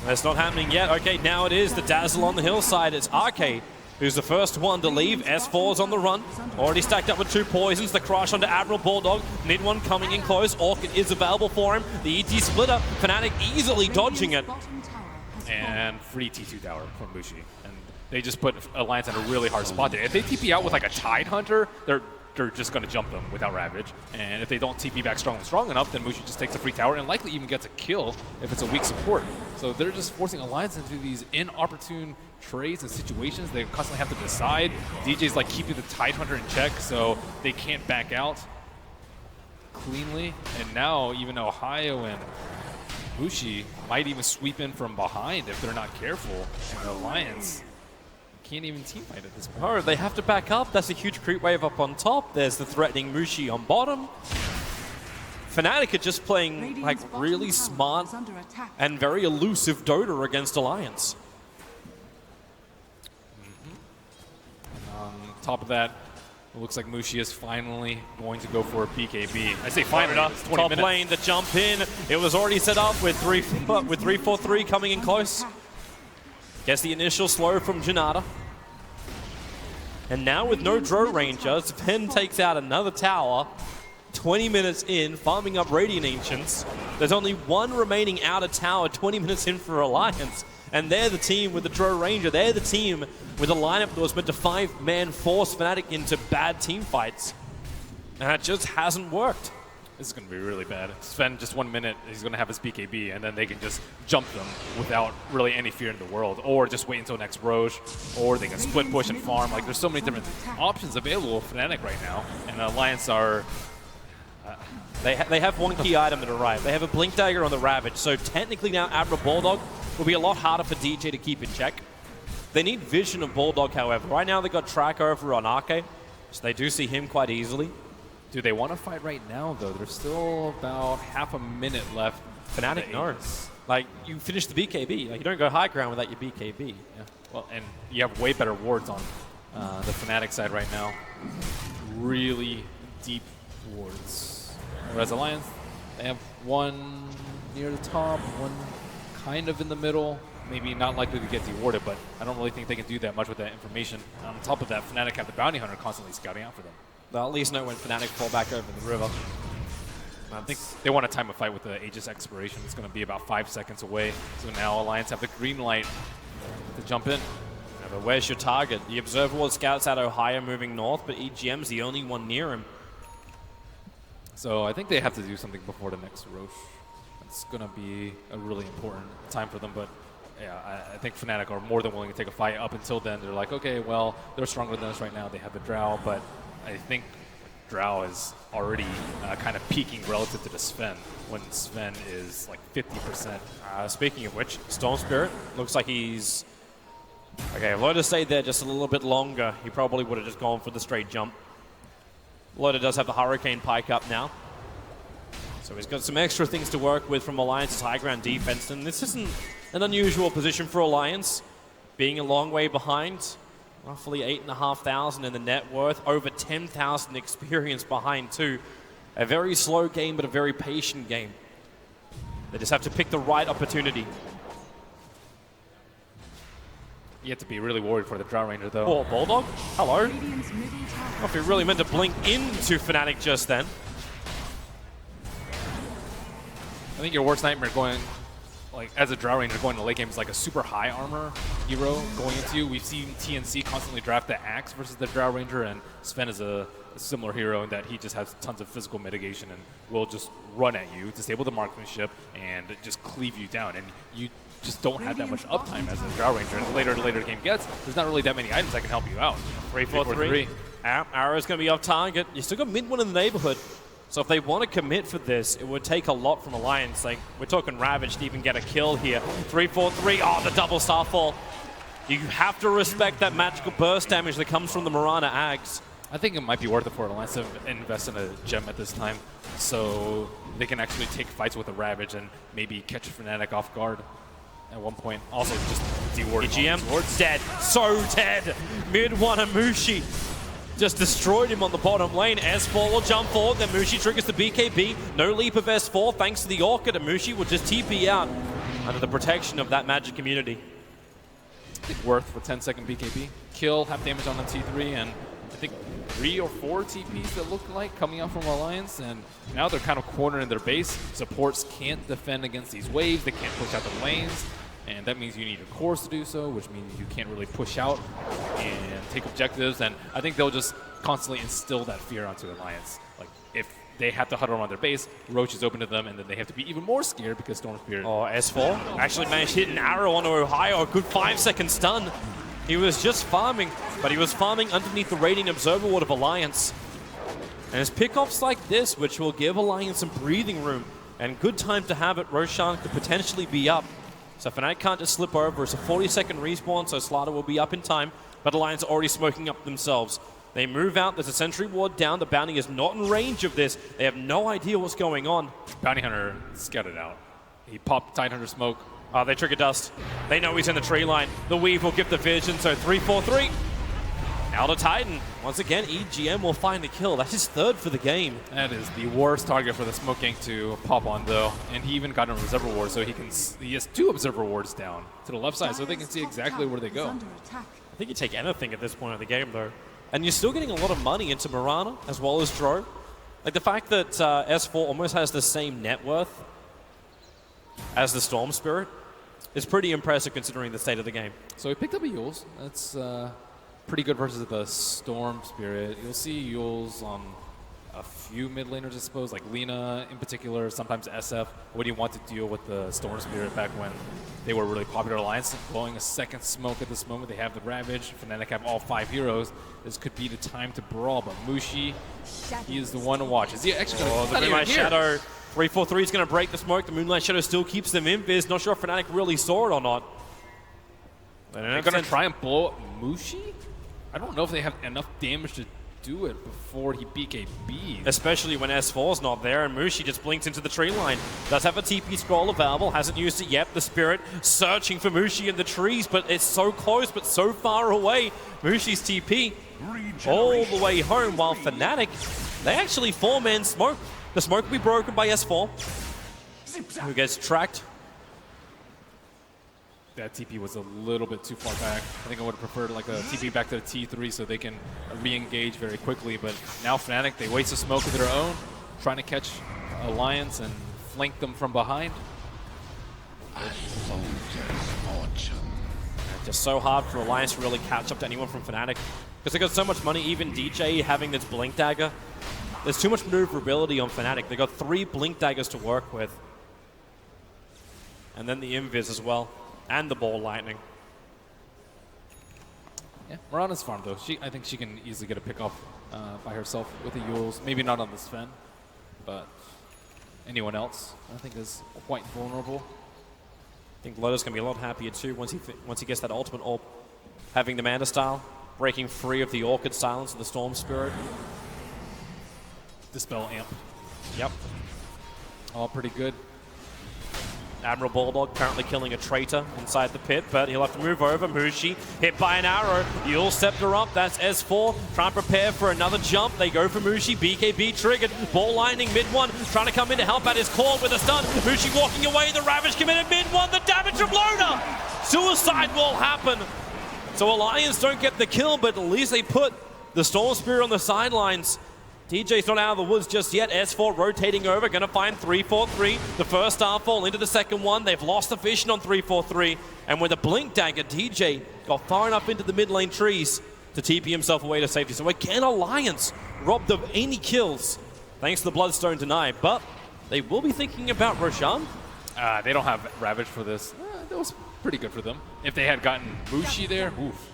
That's not happening yet. Okay, now it is the Dazzle on the hillside. It's Arcade who's the first one to leave. S4's on the run. Already stacked up with 2 poisons. The crush onto Admiral Bulldog. Mid one coming in close. Orchid is available for him. The ET splitter. Fnatic easily dodging it. And free T2 tower from Mushi. And they just put Alliance in a really hard spot there. If they TP out with like a Tide Hunter, they're just going to jump them without Ravage. And if they don't TP back strong enough, then Mushi just takes a free tower and likely even gets a kill if it's a weak support. So they're just forcing Alliance into these inopportune trades and situations. They constantly have to decide. DJ's like keeping the Tide Hunter in check, so they can't back out cleanly. And now even Ohio and Mushi might even sweep in from behind if they're not careful. And Alliance can't even teamfight at this point. Oh, they have to back up. That's a huge creep wave up on top. There's the threatening Mushi on bottom. Fnatic are just playing like really smart and very elusive Dota against Alliance. On top of that, it looks like Mushi is finally going to go for a BKB. I say finally, it's 20 Top minutes. lane, the jump in. It was already set up with 3-4-3 coming in close. Gets the initial slow from Janata. And now with no Dro Ranger, Sven takes out another tower. 20 minutes in, farming up Radiant Ancients. There's only one remaining outer tower 20 minutes in for Alliance. And they're the team with the Dro Ranger. They're the team with a lineup that was meant to 5-man force Fnatic into bad team fights. And it just hasn't worked. This is going to be really bad. Sven, just 1 minute, he's going to have his BKB, and then they can just jump them without really any fear in the world. Or just wait until next Roche, or they can split push and farm. Like, there's so many different options available for Fnatic right now. And Alliance are... They have one key item that arrived. They have a Blink Dagger on the Ravage, so technically now Admiral Bulldog will be a lot harder for DJ to keep in check. They need vision of Bulldog, however. Right now they got track over on Arcade, so they do see him quite easily. Do they want to fight right now, though? There's still about half a minute left. Fnatic knows. Like, you finish the BKB. Like, you don't go high ground without your BKB. Yeah. Well, and you have way better wards on the Fnatic side right now. Really deep wards. Whereas Alliance, they have one near the top, one kind of in the middle. Maybe not likely to get dewarded, but I don't really think they can do that much with that information. On top of that, Fnatic have the Bounty Hunter constantly scouting out for them. They'll at least know when Fnatic fall back over the river. I think they want to time a fight with the Aegis expiration. It's going to be about 5 seconds away. So now Alliance have the green light to jump in. Yeah, but where's your target? The Observer Ward scouts out Ohio moving north, but EGM's the only one near him. So I think they have to do something before the next Roche. It's going to be a really important time for them, but yeah, I think Fnatic are more than willing to take a fight. Up until then, they're like, okay, well, they're stronger than us right now. They have the Drow, but I think Drow is already kind of peaking relative to the Sven, when Sven is like 50%. Speaking of which, Storm Spirit looks like he's... Okay, if Loda stayed there just a little bit longer, he probably would have just gone for the straight jump. Loda does have the Hurricane Pike up now. So he's got some extra things to work with from Alliance's high ground defense, and this isn't an unusual position for Alliance, being a long way behind. Roughly 8,500 in the net worth, over 10,000 experience behind too. A very slow game, but a very patient game. They just have to pick the right opportunity. You have to be really worried for the Drow Ranger, though. Oh, Bulldog? Hello. I don't know if he really meant to blink into Fnatic just then. I think your worst nightmare going, like, as a Drow Ranger going to late game is like a super high armor hero going into you. We've seen TNC constantly draft the Axe versus the Drow Ranger, and Sven is a similar hero in that he just has tons of physical mitigation and will just run at you, disable the marksmanship, and just cleave you down. And you just don't have that much uptime as a Drow Ranger. And the later the game gets, there's not really that many items that can help you out. 3-4-3. Arrow's going to be off target. You still got mid one in the neighborhood. So if they want to commit for this, it would take a lot from Alliance. Like, we're talking Ravage to even get a kill here. 3-4-3. Oh, the double starfall. You have to respect that magical burst damage that comes from the Mirana Ags. I think it might be worth it for Alliance to invest in a gem at this time, so they can actually take fights with a Ravage and maybe catch Fnatic off guard at one point. Also, just de-warding. EGM, dead. So dead. Mid one and Mushi just destroyed him on the bottom lane. S4 will jump forward, then Mushi triggers the BKB. No leap of S4 thanks to the Orchid, and Mushi will just TP out under the protection of that Magic community. I think worth for 10-second BKB. Kill, half damage on the T3, and I think 3 or 4 TPs that look like coming out from Alliance, and now they're kind of cornered in their base. Supports can't defend against these waves, they can't push out the lanes, and that means you need your cores to do so, which means you can't really push out and take objectives, and I think they'll just constantly instill that fear onto Alliance. Like, if they have to huddle around their base, Roach is open to them, and then they have to be even more scared because Storm Spirit. Oh, S4 actually managed to hit an arrow onto Ohio, a good 5-second stun. He was just farming, but he was farming underneath the Radiant Observer Ward of Alliance. And it's pickoffs like this which will give Alliance some breathing room, and good time to have it. Roshan could potentially be up. So Fnatic can't just slip over. It's a 40-second respawn, so Slaughter will be up in time, but Alliance are already smoking up themselves. They move out, there's a sentry ward down, the Bounty is not in range of this. They have no idea what's going on. Bounty Hunter scouted out. He popped Tidehunter smoke. Oh, they trigger dust. They know he's in the tree line. The Weave will give the vision, so 3-4-3. Now to Titan. Once again, EGM will find the kill. That's his 3rd for the game. That is the worst target for the Smoke Gang to pop on, though. And he even got an Observer Ward, so he has 2 Observer Wards down to the left side, so they can see exactly where they go. I think you take anything at this point of the game, though. And you're still getting a lot of money into Mirana, as well as Dro. Like, the fact that S4 almost has the same net worth as the Storm Spirit is pretty impressive considering the state of the game. So he picked up a Yules. That's pretty good versus the Storm Spirit. You'll see Yules on a few mid laners, I suppose, like Lina in particular, sometimes SF, when you want to deal with the Storm Spirit back when they were really popular Alliance. Blowing a second smoke at this moment. They have the Ravage. Fnatic have all 5 heroes. This could be the time to brawl, but Mushi, he is the one to watch. Is he actually going to the Moonlight Shadow, 3-4-3 is going to break the smoke. The Moonlight Shadow still keeps them in Viz. Not sure if Fnatic really saw it or not. They're going to try and blow up Mushi? I don't know if they have enough damage to do it before he BKBs. Especially when S4's not there and Mushi just blinks into the tree line. Does have a TP scroll available, hasn't used it yet. The Spirit searching for Mushi in the trees, but it's so close but so far away. Mushi's TP all the way home, while Fnatic, they actually 4-man smoke. The smoke will be broken by S4, who gets tracked. That TP was a little bit too far back. I think I would have preferred like a TP back to the T3 so they can re-engage very quickly. But now Fnatic, they waste a smoke of their own, trying to catch Alliance and flank them from behind. Just so hard for Alliance to really catch up to anyone from Fnatic, because they got so much money. Even DJ having this Blink Dagger, there's too much maneuverability on Fnatic. They got 3 Blink Daggers to work with, and then the Invis as well. And the Ball Lightning. Yeah, Mirana's farm though. I think she can easily get a pick off by herself with the Yules. Maybe not on the Sven, but anyone else I think is quite vulnerable. I think Loda's going to be a lot happier too once he gets that ultimate orb. Having the Manda style, breaking free of the Orchid silence of the Storm Spirit. Dispel Amp. Yep. All pretty good. Admiral Bulldog currently killing a traitor inside the pit, but he'll have to move over. Mushi hit by an arrow. Yule Scepter up. That's S4 trying to prepare for another jump. They go for Mushi. BKB triggered. Ball Lightning mid one trying to come in to help out his core with a stun. Mushi walking away. The Ravage committed mid one. The damage from Loda. Suicide will happen. So Alliance don't get the kill, but at least they put the Storm Spirit on the sidelines. TJ's not out of the woods just yet. S4 rotating over, gonna find 3-4-3. The first Starfall into the second one. They've lost the vision on 3-4-3. And with a Blink Dagger, TJ got far enough into the mid lane trees to TP himself away to safety. So again, Alliance robbed of any kills thanks to the Bloodstone deny. But they will be thinking about Roshan. They don't have Ravage for this. That was pretty good for them. If they had gotten Mushi there, oof.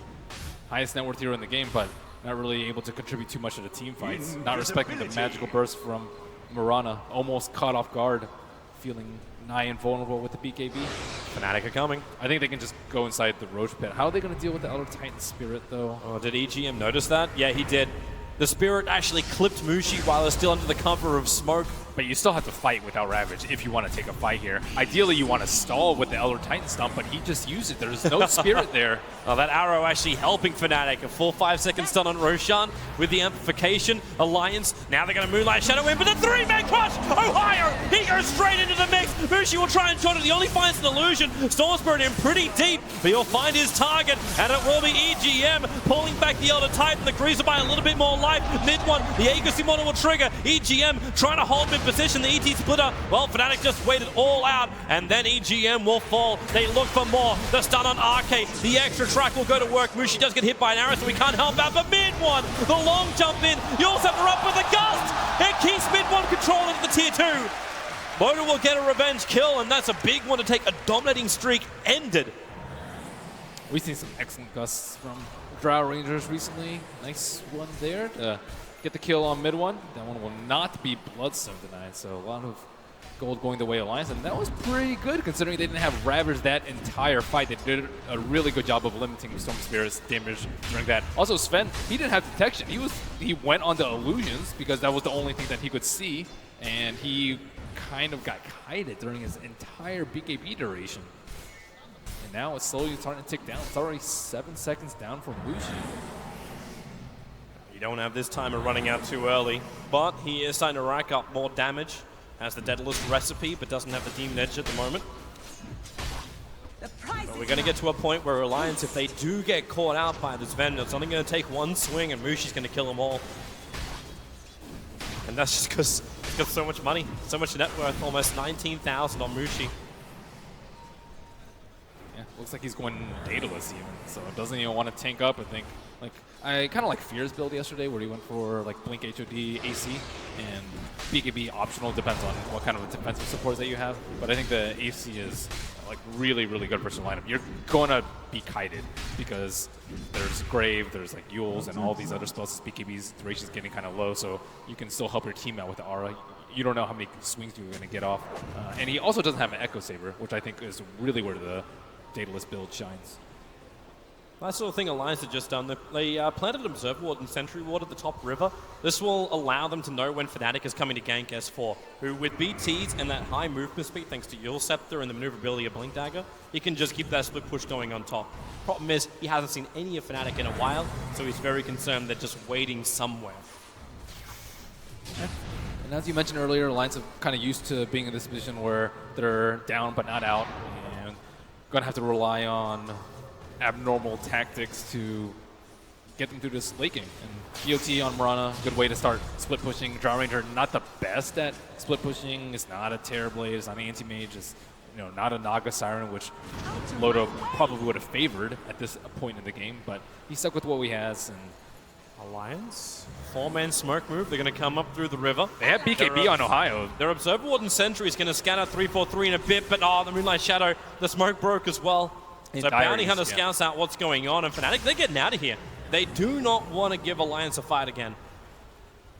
Highest net worth hero in the game, but not really able to contribute too much to the team fights. Not respecting the magical burst from Mirana. Almost caught off guard, feeling nigh invulnerable with the BKB. Fnatic are coming. I think they can just go inside the Roach pit. How are they going to deal with the Elder Titan Spirit, though? Oh, did EGM notice that? Yeah, he did. The Spirit actually clipped Mushi while they're still under the cover of smoke. But you still have to fight without Ravage if you want to take a fight here. Ideally, you want to stall with the Elder Titan stomp, but he just used it. There's no Spirit there. Oh, that arrow actually helping Fnatic. A full 5-second stun on Roshan with the amplification. Alliance, now they're going to Moonlight Shadow in, but the 3-man crush! Ohio, he goes straight into the mix. Mushi will try and join it. He only finds an illusion. Storm Spirit in pretty deep, but he'll find his target, and it will be EGM pulling back the Elder Titan. The Greaser by a little bit more life. Mid one, the Aegis model will trigger. EGM trying to hold him in position. The ET splitter, well, Fnatic just waited all out, and then EGM will fall. They look for more. The stun on Arcade. The extra track will go to work. Mushi does get hit by an arrow, so we can't help out. But mid one, the long jump in. Yulsep are up with a gust. It keeps mid one controlling the tier 2. Moda will get a revenge kill, and that's a big one to take. A dominating streak ended. We've seen some excellent gusts from Drow Rangers recently. Nice one there to get the kill on mid one. That one will not be Bloodstone tonight, so a lot of gold going the way of Alliance, and that was pretty good considering they didn't have Ravage that entire fight. They did a really good job of limiting Storm Spirit's damage during that. Also, Sven, he didn't have detection. He went on the illusions because that was the only thing that he could see, and he kind of got kited during his entire BKB duration. And now it's slowly starting to tick down. It's already 7 seconds down from Mushi. You don't have this timer running out too early, but he is starting to rack up more damage. Has the Daedalus recipe, but doesn't have the Demon Edge at the moment. But we're going to get to a point where Alliance, if they do get caught out by this Venom, it's only going to take one swing and Mushi's going to kill them all. And that's just because he's got so much money, so much net worth, almost 19,000 on Mushi. Yeah, looks like he's going Daedalus even, so doesn't even want to tank up. I think, like, I kind of like Fear's build yesterday where he went for like Blink HOD AC and BKB optional, depends on what kind of defensive supports that you have. But I think the AC is like really, really good versus lineup. You're going to be kited because there's Grave, there's like Yules and all these other spells. BKB's duration's getting kind of low, so you can still help your team out with the aura. You don't know how many swings you're going to get off. And he also doesn't have an Echo Saber, which I think is really where the Daedalus build shines. That sort of thing Alliance had just done. They planted an Observer Ward and Sentry Ward at the top river. This will allow them to know when Fnatic is coming to gank S4, who with BTs and that high movement speed, thanks to Yule Scepter and the maneuverability of Blink Dagger, he can just keep that split push going on top. Problem is, he hasn't seen any of Fnatic in a while, so he's very concerned they're just waiting somewhere. And as you mentioned earlier, Alliance are kind of used to being in this position where they're down but not out, and going to have to rely on abnormal tactics to get them through this late game. And EOT on Mirana, good way to start split pushing. Drow Ranger, not the best at split pushing. It's not a Terrorblade, it's not an anti-mage, it's not a Naga Siren, which Lodo probably would have favored at this point in the game, but he stuck with what he has. And Alliance, 4-man smoke move. They're going to come up through the river. they have BKB on Ohio. Their Observer Ward and Sentry is going to scan out 3-4-3 in a bit, but the Moonlight Shadow, the smoke broke as well. So Bounty Hunter scouts out what's going on, and Fnatic, they're getting out of here. They do not want to give Alliance a fight again.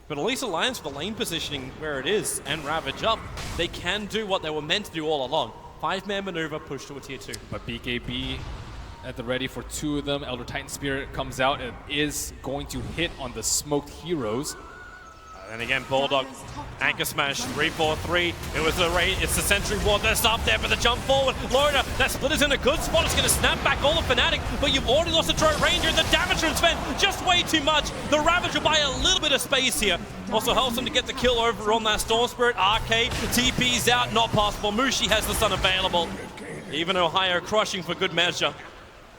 But at least Alliance, with the lane positioning where it is, and Ravage up, they can do what they were meant to do all along. 5-man maneuver, push to a tier 2. But BKB at the ready for 2 of them. Elder Titan Spirit comes out and is going to hit on the smoked heroes. And again, Bulldog, Anchor Smash, 3-4-3. It's the Sentry Ward that's up there for the jump forward. Loda, that split is in a good spot. It's going to snap back all of Fnatic, but you've already lost the Drow Ranger, and the damage from Sven just way too much. The Ravage will buy a little bit of space here. Also helps them to get the kill over on that Storm Spirit. Arcade, TP's out, not possible. Mushi has the stun available. Even Ohio crushing for good measure.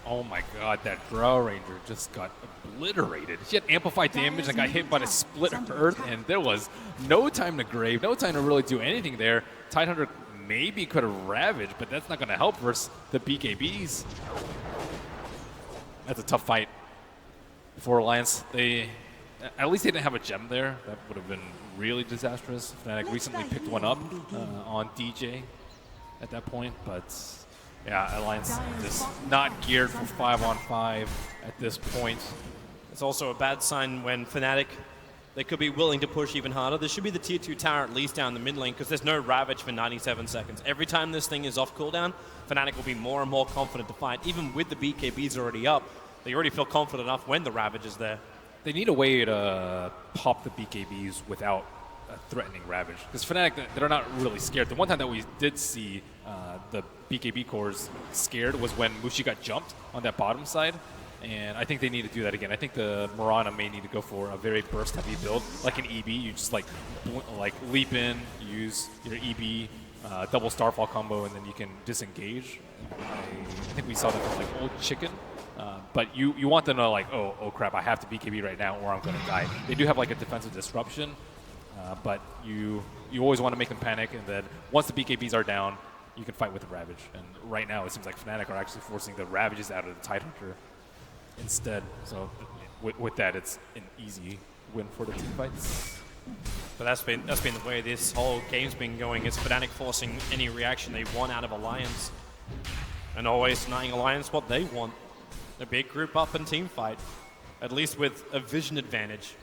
Oh my god, that Drow Ranger just got obliterated. She had amplified damage and got hit by the split earth, and there was no time to Grave, no time to really do anything there. Tidehunter maybe could have ravaged, but that's not going to help versus the BKBs. That's a tough fight for Alliance. At least they didn't have a gem there. That would have been really disastrous. Fnatic recently picked one up on DJ at that point, but yeah, Alliance is not geared for 5-on-5 at this point. It's also a bad sign when Fnatic, they could be willing to push even harder. This should be the tier 2 tower at least down the mid lane because there's no Ravage for 97 seconds. Every time this thing is off cooldown, Fnatic will be more and more confident to fight. Even with the BKBs already up, they already feel confident enough when the Ravage is there. They need a way to pop the BKBs without a threatening Ravage. Because Fnatic, they're not really scared. The one time that we did see the BKB cores scared was when Mushi got jumped on that bottom side. And I think they need to do that again. I think the Mirana may need to go for a very burst-heavy build, like an EB. You just like leap in, use your EB, double Starfall combo, and then you can disengage. I think we saw that from like Old Chicken. But you want them to like, oh crap, I have to BKB right now or I'm going to die. They do have like a defensive disruption, but you always want to make them panic, and then once the BKBs are down, you can fight with the Ravage. And right now it seems like Fnatic are actually forcing the Ravages out of the Tidehunter instead. So with that, it's an easy win for the team fights. But that's been the way this whole game's been going. It's Fnatic forcing any reaction they want out of Alliance, and always denying Alliance what they want. A big group up and team fight, at least with a vision advantage.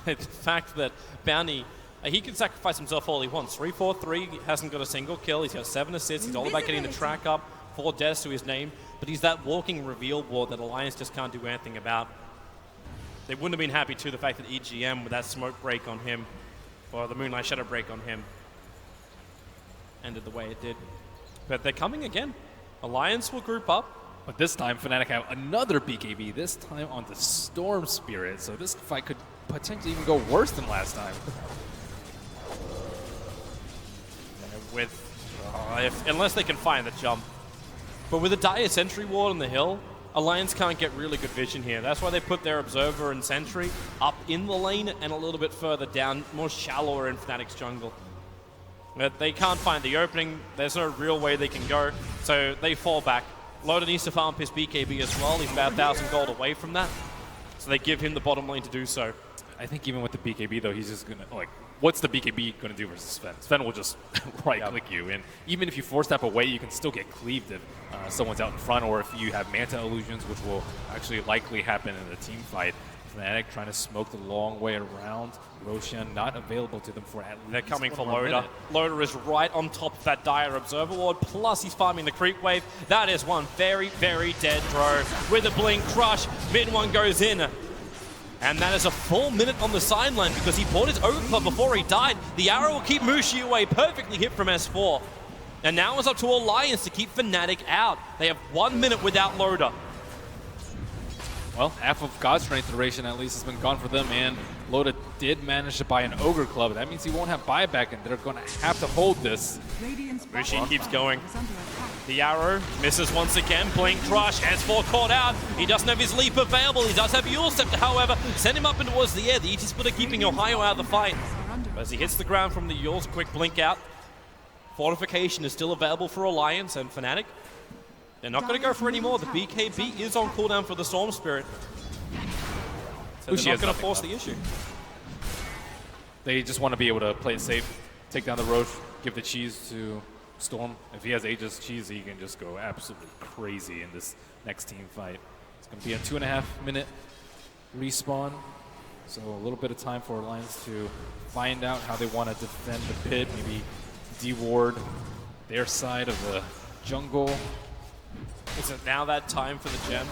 The fact that Bounty, he can sacrifice himself all he wants. 3-4-3, hasn't got a single kill. He's got 7 assists. He's all about getting the track up, 4 deaths to his name. But he's that walking reveal ward that Alliance just can't do anything about. They wouldn't have been happy too, the fact that EGM with that smoke break on him, or the Moonlight Shadow break on him, ended the way it did. But they're coming again. Alliance will group up. But this time, Fnatic have another BKB, this time on the Storm Spirit. So this fight could potentially even go worse than last time. Unless they can find the jump. But with a Dire Sentry ward on the hill, Alliance can't get really good vision here. That's why they put their Observer and Sentry up in the lane and a little bit further down, more shallower in Fnatic's jungle. But they can't find the opening. There's no real way they can go, so they fall back. Loda needs to farm his BKB as well. He's about 1,000 gold away from that. So they give him the bottom lane to do so. I think even with the BKB, though, he's just going to, like, what's the BKB going to do versus Sven? Sven will just right-click you. And even if you force step away, you can still get cleaved if someone's out in front, or if you have Manta illusions, which will actually likely happen in the team fight. Fnatic trying to smoke the long way around. Roshan not available to them for at least They're coming for Loda. Loda is right on top of that Dire Observer ward, plus he's farming the creep wave. That is one very, very dead throw. With a blink crush, mid one goes in. And that is a full minute on the sideline because he bought his own club before he died. The arrow will keep Mushi away, perfectly hit from S4. And now it's up to Alliance to keep Fnatic out. They have 1 minute without Loda. Well, half of God's Strength duration at least has been gone for them, and Loda did manage to buy an Ogre Club. That means he won't have buyback, and they're going to have to hold this. Mushi keeps going. The arrow misses once again. Blink Crush. S4 caught out. He doesn't have his leap available. He does have Yule Scepter, however. Send him up and towards the air. The ET Splitter keeping Ohio out of the fight. As he hits the ground from the Yule's quick blink out. Fortification is still available for Alliance and Fnatic. They're not going to go for any more. The BKB is on cooldown for the Storm Spirit. So they're not going to force the issue. They just want to be able to play it safe, take down the Roche, give the cheese to Storm. If he has Aegis cheese, he can just go absolutely crazy in this next team fight. It's going to be a 2.5-minute respawn. So a little bit of time for Alliance to find out how they want to defend the pit, maybe de-ward their side of the jungle. Is it now that time for the gem?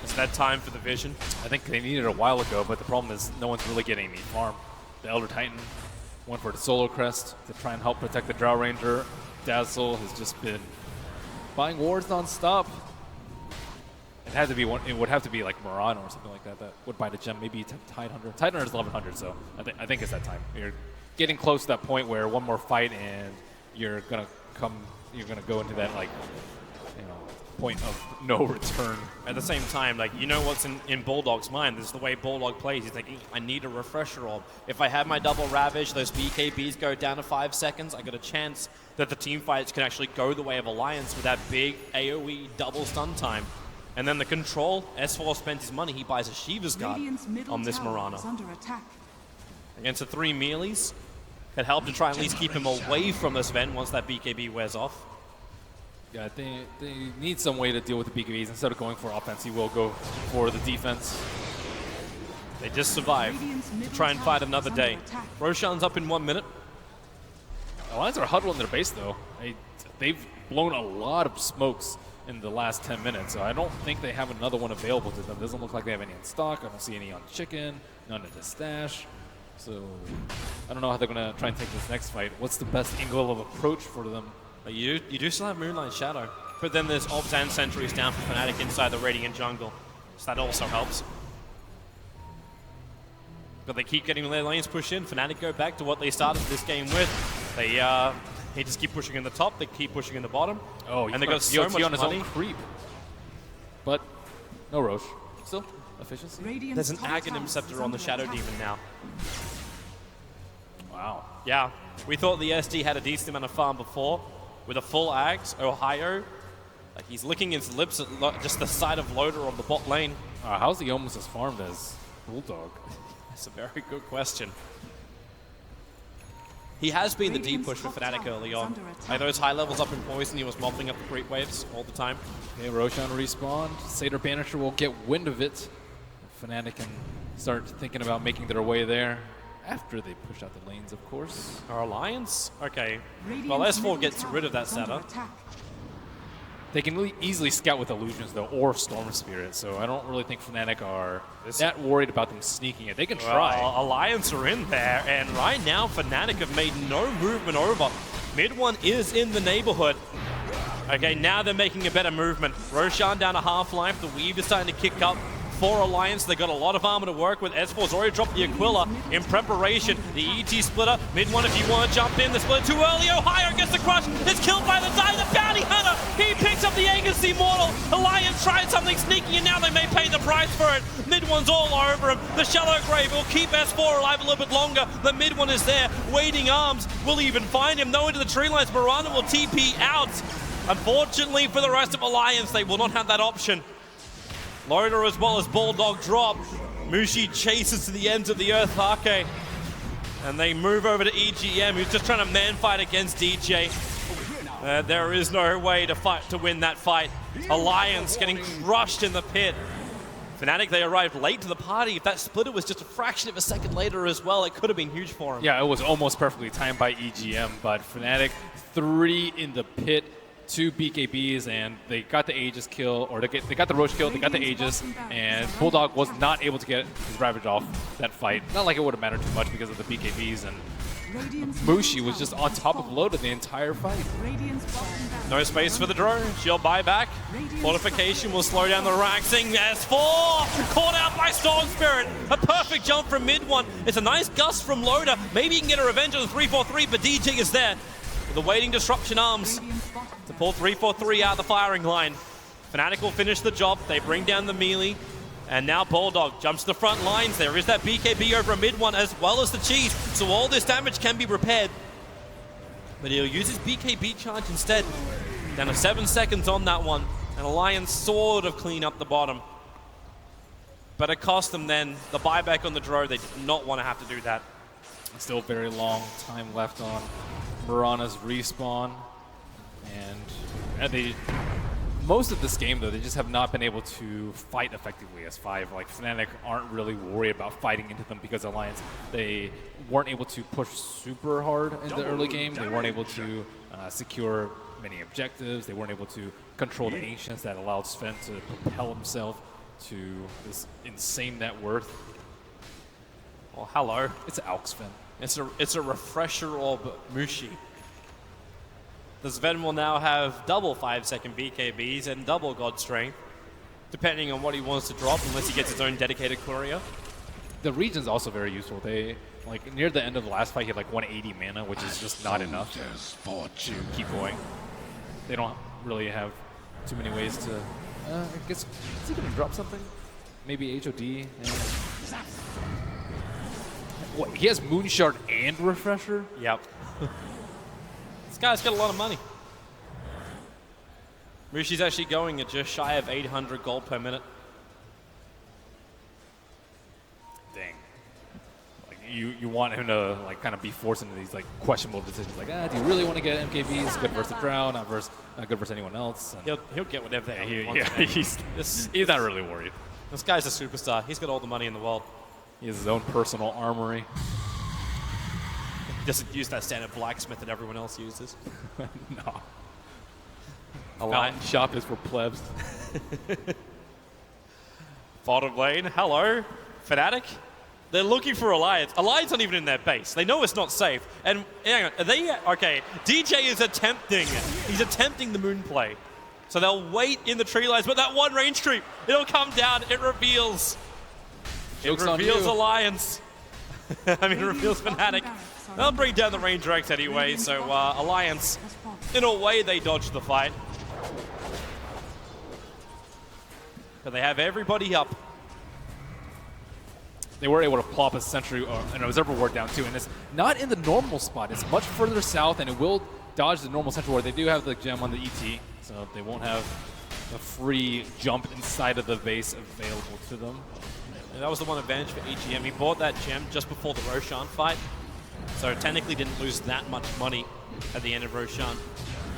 Is that time for the vision? I think they needed it a while ago, but the problem is no one's really getting any farm. The Elder Titan went for the Solar Crest to try and help protect the Drow Ranger. Dazzle has just been buying wards non-stop. It would have to be like Murano or something like that that would buy the gem. Maybe Tidehunter. Tidehunter is 1100, so I think it's that time. You're getting close to that point where one more fight and you're gonna go into that point of no return. At the same time, you know what's in Bulldog's mind. This is the way Bulldog plays. He's thinking, I need a refresher orb. If I have my double Ravage, those BKBs go down to 5 seconds, I got a chance that the team fights can actually go the way of Alliance with that big AoE double stun time. And then the control, S4 spends his money, he buys a Shiva's Guard on this Murano. Against the 3 mealees, it helped to try and at least keep him away from this Sven once that BKB wears off. Yeah, they need some way to deal with the BKBs. Instead of going for offense, he will go for the defense. They just survive to try and fight another day. Roshan's up in 1 minute. Alliance are huddled in their base, though. They've blown a lot of smokes in the last 10 minutes, so I don't think they have another one available to them. Doesn't look like they have any in stock. I don't see any on chicken, none in the stash. So I don't know how they're going to try and take this next fight. What's the best angle of approach for them? You do still have Moonlight Shadow, but then there's Ops and Sentries down for Fnatic inside the Radiant jungle, so that also helps. But they keep getting their lanes pushed in. Fnatic go back to what they started this game with. They just keep pushing in the top, they keep pushing in the bottom. Oh, and they got so much on his money. own creep. But no Roche. Still efficiency. There's an Aghanim Scepter on the Shadow Demon now. Wow. Yeah, we thought the SD had a decent amount of farm before. With a full Ags, Ohio, like he's licking his lips at just the side of Loader on the bot lane. How's he almost as farmed as Bulldog? That's a very good question. He has been the deep push for Fnatic early on. Like those high levels up in Poison, he was mopping up the creep waves all the time. Okay, Roshan respawned. Seder Banisher will get wind of it. Fnatic can start thinking about making their way there after they push out the lanes, of course. Our Alliance? Okay. Well, S4 gets rid of that setup. They can really easily scout with Illusions, though, or Storm Spirit, so I don't really think Fnatic are that worried about them sneaking it. They can try. Well, Alliance are in there, and right now Fnatic have made no movement over. Mid one is in the neighborhood. Okay, now they're making a better movement. Roshan down to half-life. The Weave is starting to kick up. For Alliance, they got a lot of armor to work with. S4's already dropped the Aquila in preparation. The ET splitter, mid one if you want to jump in. The splitter too early. Ohio gets the crush. It's killed by the die. The bounty hunter. He picks up the Aegis Immortal. Alliance tried something sneaky and now they may pay the price for it. Mid one's all over him. The shallow grave will keep S4 alive a little bit longer. The mid one is there, waiting arms. Will even find him. No into the tree lines. Miranda will TP out. Unfortunately for the rest of Alliance, they will not have that option. Loader as well as Bulldog drop. Mushi chases to the ends of the earth, Hake. And they move over to EGM, who's just trying to man fight against DJ. There is no way to win that fight. Alliance getting crushed in the pit. Fnatic, they arrived late to the party. If that splitter was just a fraction of a second later as well, it could have been huge for him. Yeah, it was almost perfectly timed by EGM, but Fnatic, 3 in the pit. 2 BKBs, and they got the Aegis kill, or they got the Roche kill, they got the Aegis, and Bulldog was not able to get his Ravage off that fight. Not like it would have mattered too much because of the BKBs, and Mushi was just on top of Loda the entire fight. No space for the drone. Shield buyback. Fortification will slow down the Raxing. S4 caught out by Storm Spirit. A perfect jump from mid one. It's a nice gust from Loda. Maybe he can get a revenge on the 3-4-3, but DJ is there. The waiting disruption arms to pull 3-4-3 out of the firing line. Fnatic will finish the job. They bring down the melee. And now Bulldog jumps to the front lines. There is that BKB over a mid one as well as the cheese. So all this damage can be repaired. But he'll use his BKB charge instead. Down to 7 seconds on that one. And Alliance sort of clean up the bottom. But it cost them then the buyback on the draw. They did not want to have to do that. Still very long time left on Mirana's respawn, and most of this game though, they just have not been able to fight effectively as 5. Like Fnatic aren't really worried about fighting into them because Alliance, they weren't able to push super hard in the early game. They weren't able to secure many objectives. They weren't able to control the Ancients that allowed Sven to propel himself to this insane net worth. Well, hello. It's Alk Sven. It's a refresher of Mushi. The Sven will now have double 5-second BKBs and double God Strength, depending on what he wants to drop, unless he gets his own dedicated courier. The region's also very useful. They, like, near the end of the last fight, he had like 180 mana, which is just not enough to keep going. They don't really have too many ways to... I guess, is he going to drop something? Maybe HOD? And... What, he has Moonshard and Refresher? Yep. This guy's got a lot of money. Mushi's actually going at just shy of 800 gold per minute. Dang. Like you want him to like kind of be forced into these like questionable decisions. Like, do you really want to get MKBs? Good versus the Drow, not good versus anyone else. And He'll get whatever he wants. He's not really worried. This guy's a superstar. He's got all the money in the world. He has his own personal armory. He doesn't use that standard blacksmith that everyone else uses. No. Fountain shop is for plebs. Bottom lane, hello, Fnatic. They're looking for Alliance. Alliance aren't even in their base. They know it's not safe. And hang on, are they, okay, DJ is attempting. He's attempting the moon play. So they'll wait in the tree lines, but that one range creep, it'll come down, it reveals. Joke's it on reveals you. Alliance. I mean, it reveals Fnatic. They'll bring down the range Rex anyway, so Alliance, in a way, they dodged the fight. But they have everybody up. They were able to plop a sentry or an observer ward down too, and it's not in the normal spot. It's much further south, and it will dodge the normal sentry ward. They do have the gem on the ET, so they won't have a free jump inside of the base available to them. And that was the one advantage for EGM. He bought that gem just before the Roshan fight, so technically didn't lose that much money at the end of Roshan.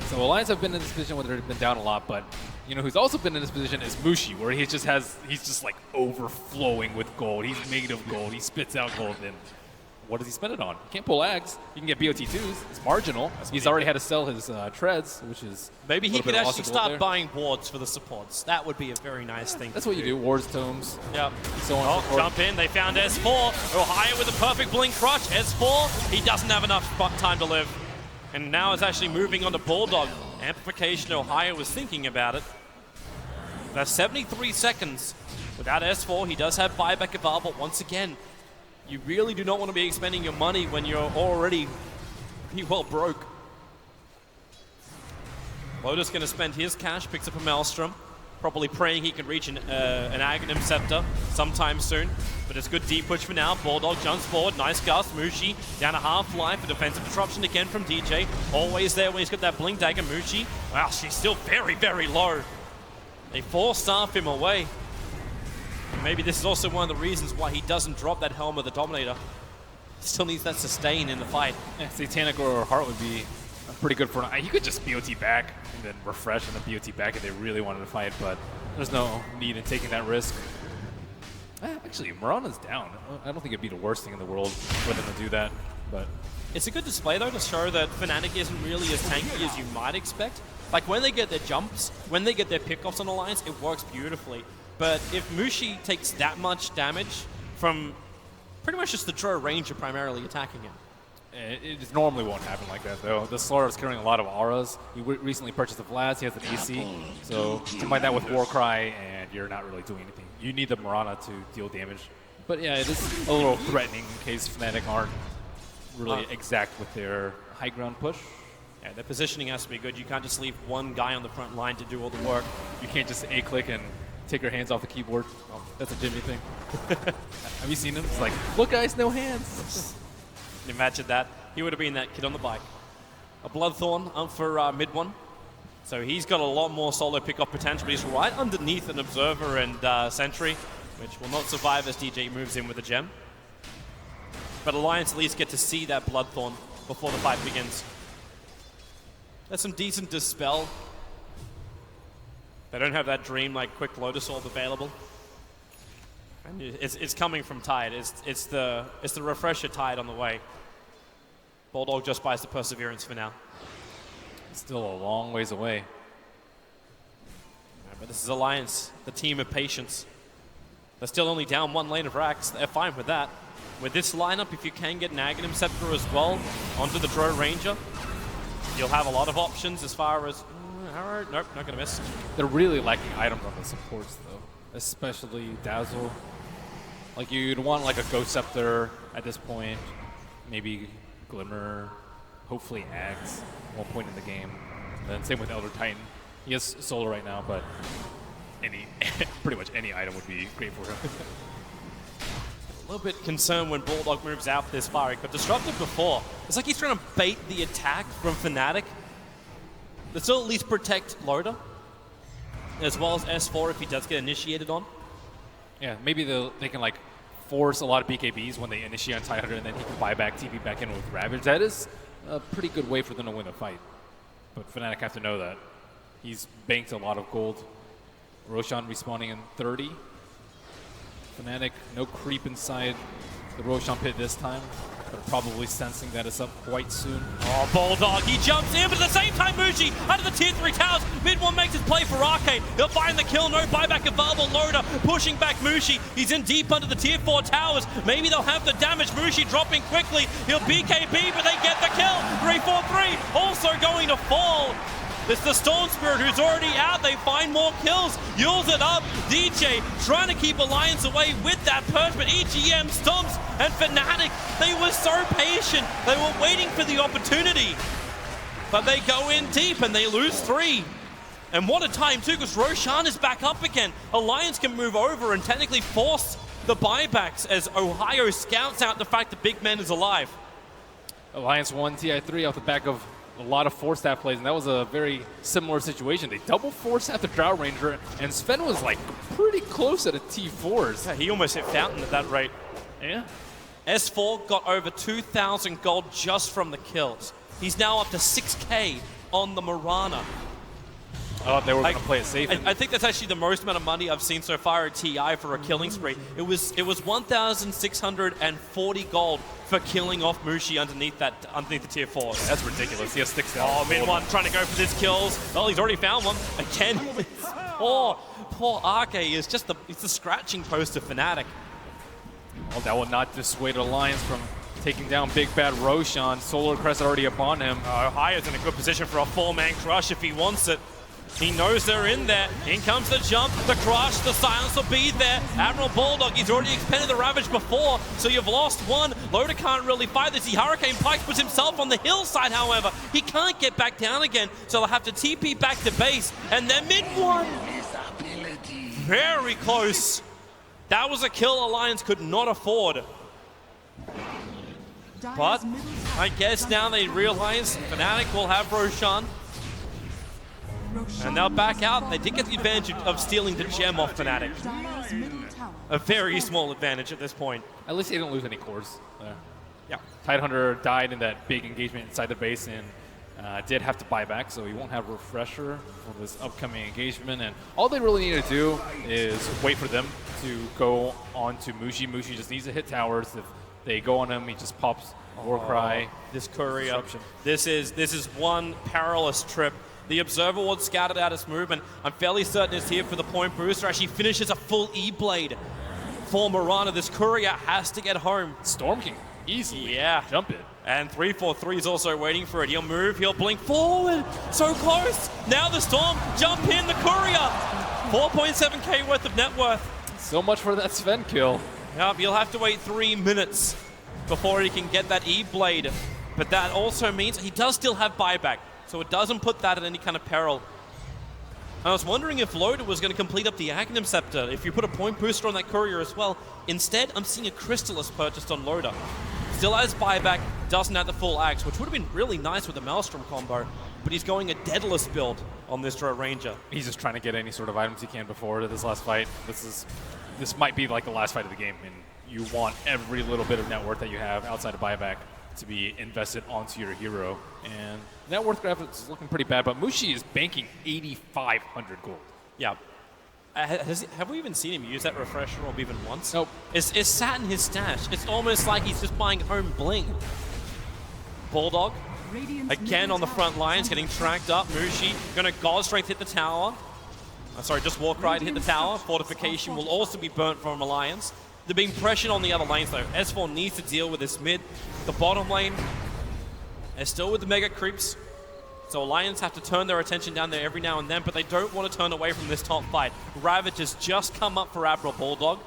So Alliance have been in this position where they've been down a lot, but you know who's also been in this position is Mushi, where he's just like overflowing with gold. He's made of gold. He spits out gold. And what does he spend it on? He can't pull Ags. You can get BOT2s. It's marginal. He's already had to sell his treads, which is maybe he could actually start there. buying wards for the supports. That would be a very nice thing. That's what you do. Wards, tomes. Yep. So on and so forth. Jump in. They found S4. Ohio with a perfect blink crush. S4. He doesn't have enough time to live. And now it's actually moving on to Bulldog. Amplification. Ohio was thinking about it. That's 73 seconds. Without S4, he does have buyback available. Once again, you really do not want to be expending your money when you're already pretty well broke. Lotus going to spend his cash, picks up a Maelstrom, probably praying he can reach an Aghanim Scepter sometime soon. But it's good deep push for now. Bulldog jumps forward, nice gust. Mushi down a half-life, a defensive disruption again from DJ. Always there when he's got that blink dagger. Mushi, wow, she's still very, very low. They four-staff him away. Maybe this is also one of the reasons why he doesn't drop that Helm of the Dominator. Still needs that sustain in the fight. Yeah, Satanic or Heart would be pretty good for him. He could just BOT back and then refresh and then BOT back if they really wanted to fight, but there's no need in taking that risk. Actually, Mirana's down. I don't think it'd be the worst thing in the world for them to do that, but... It's a good display, though, to show that Fnatic isn't really as tanky as you might expect. Like, when they get their jumps, when they get their pickoffs on Alliance, it works beautifully. But if Mushi takes that much damage from pretty much just the Drow Ranger primarily attacking him. It just normally won't happen like that, though. The Slaughter is carrying a lot of auras. He recently purchased the Vlads, he has an AC, so combine that with Warcry, and you're not really doing anything. You need the Mirana to deal damage. But yeah, it is a little threatening in case Fnatic aren't really exact with their high ground push. Yeah, their positioning has to be good. You can't just leave one guy on the front line to do all the work. You can't just A-click and take your hands off the keyboard. Oh, that's a Jimmy thing. Have you seen him? It's like, look guys, no hands. Imagine that. He would have been that kid on the bike. A Bloodthorn up for mid one. So he's got a lot more solo pickoff potential, but he's right underneath an Observer and Sentry, which will not survive as DJ moves in with a gem. But Alliance at least get to see that Bloodthorn before the fight begins. There's some decent Dispel. They don't have that Dream like Quick Lotus Orb available. And it's coming from Tide. It's the Refresher Tide on the way. Bulldog just buys the Perseverance for now. It's still a long ways away. Yeah, but this is Alliance, the team of patience. They're still only down one lane of racks. They're fine with that. With this lineup, if you can get an Aghanim Scepter as well onto the Drow Ranger, you'll have a lot of options as far as... Alright, nope, not going to miss. They're really lacking items on the supports, though. Especially Dazzle. Like, you'd want, like, a Ghost Scepter at this point. Maybe Glimmer. Hopefully Axe at one point in the game. And then same with Elder Titan. He has Solar right now, but pretty much any item would be great for him. A little bit concerned when Bulldog moves out this far. He got disrupted before. It's like he's trying to bait the attack from Fnatic. Let's still at least protect Loda, as well as S4 if he does get initiated on. Yeah, maybe they can like force a lot of BKBs when they initiate on Tidehunter, and then he can buy back, TP back in with Ravage. That is a pretty good way for them to win a fight. But Fnatic have to know that. He's banked a lot of gold. Roshan respawning in 30. Fnatic, no creep inside the Roshan pit this time. They're probably sensing that it's up quite soon. Oh, Bulldog, he jumps in, but at the same time, Mushi under the tier 3 towers. Mid one makes his play for Arcane. He'll find the kill, no buyback available. Loader pushing back Mushi. He's in deep under the tier 4 towers. Maybe they'll have the damage. Mushi dropping quickly. He'll BKB, but they get the kill. 3-4-3 also going to fall. It's the Storm Spirit who's already out. They find more kills. Yules it up. DJ trying to keep Alliance away with that purge, but EGM stomps and Fnatic, they were so patient. They were waiting for the opportunity. But they go in deep and they lose 3. And what a time too, because Roshan is back up again. Alliance can move over and technically force the buybacks as Ohio scouts out the fact that Big Man is alive. Alliance won Ti3 off the back of a lot of force staff plays, and that was a very similar situation. They double force staff the Drow Ranger, and Sven was like pretty close at a T4s. Yeah, he almost hit Fountain at that rate. Yeah. S4 got over 2,000 gold just from the kills. He's now up to 6K on the Mirana. Oh, they were going to play it safe. I think that's actually the most amount of money I've seen so far at TI for a killing spree. It was 1,640 gold for killing off Mushi underneath the tier 4. That's ridiculous. He has 6,000. Oh, mid one trying to go for his kills. Well, he's already found one. Again, poor Arke is just it's the scratching post of Fnatic. Well, that will not dissuade Alliance from taking down Big Bad Roshan. Solar Crest already upon him. Ohio's in a good position for a 4-man crush if he wants it. He knows they're in there. In comes the jump, the crush, the silence will be there. Admiral Bulldog, he's already expended the Ravage before, so you've lost one. Loader can't really fight this. The Hurricane Pike puts himself on the hillside, however. He can't get back down again, so they'll have to TP back to base. And then mid one. Very close. That was a kill Alliance could not afford. But I guess now they realize Fnatic will have Roshan. And they'll back out. They did get the advantage of stealing the gem off Fnatic. A very small advantage at this point. At least they didn't lose any cores there. Yeah. Tidehunter died in that big engagement inside the base and did have to buy back, so he won't have Refresher for this upcoming engagement. And all they really need to do is wait for them to go on to Mushi. Mushi just needs to hit towers. If they go on him, he just pops Warcry. This courier. This is one perilous trip. The Observer Ward scouted out its movement. I'm fairly certain it's here for the point booster. Actually finishes a full E-Blade for Mirana. This courier has to get home. Storm King easily jump it. And 343 is also waiting for it. He'll move, he'll blink forward. So close. Now the Storm, jump in the courier. 4.7k worth of net worth. So much for that Sven kill. Yep, you'll have to wait 3 minutes before he can get that E-Blade. But that also means he does still have buyback. So it doesn't put that in any kind of peril. I was wondering if Loader was going to complete up the Aghanim Scepter, if you put a point booster on that courier as well. Instead, I'm seeing a Crystallis purchased on Loader. Still has buyback, doesn't have the full axe, which would have been really nice with the Maelstrom combo, but he's going a Daedalus build on this Drow Ranger. He's just trying to get any sort of items he can before this last fight. This might be like the last fight of the game, and you want every little bit of net worth that you have outside of buyback to be invested onto your hero. And net worth graphics is looking pretty bad, but Mushi is banking 8,500 gold. Yeah. Have we even seen him use that Refresher Orb even once? Nope. It's sat in his stash. It's almost like he's just buying home bling. Bulldog, again on the front lines, getting tracked up. Mushi gonna God Strength hit the tower. Sorry, just Warcry to hit the tower. Fortification will also be burnt from Alliance. They're being pressured on the other lanes though. S4 needs to deal with this mid. The bottom lane is still with the mega creeps. So Alliance have to turn their attention down there every now and then, but they don't want to turn away from this top fight. Ravage has just come up for Admiral Bulldog.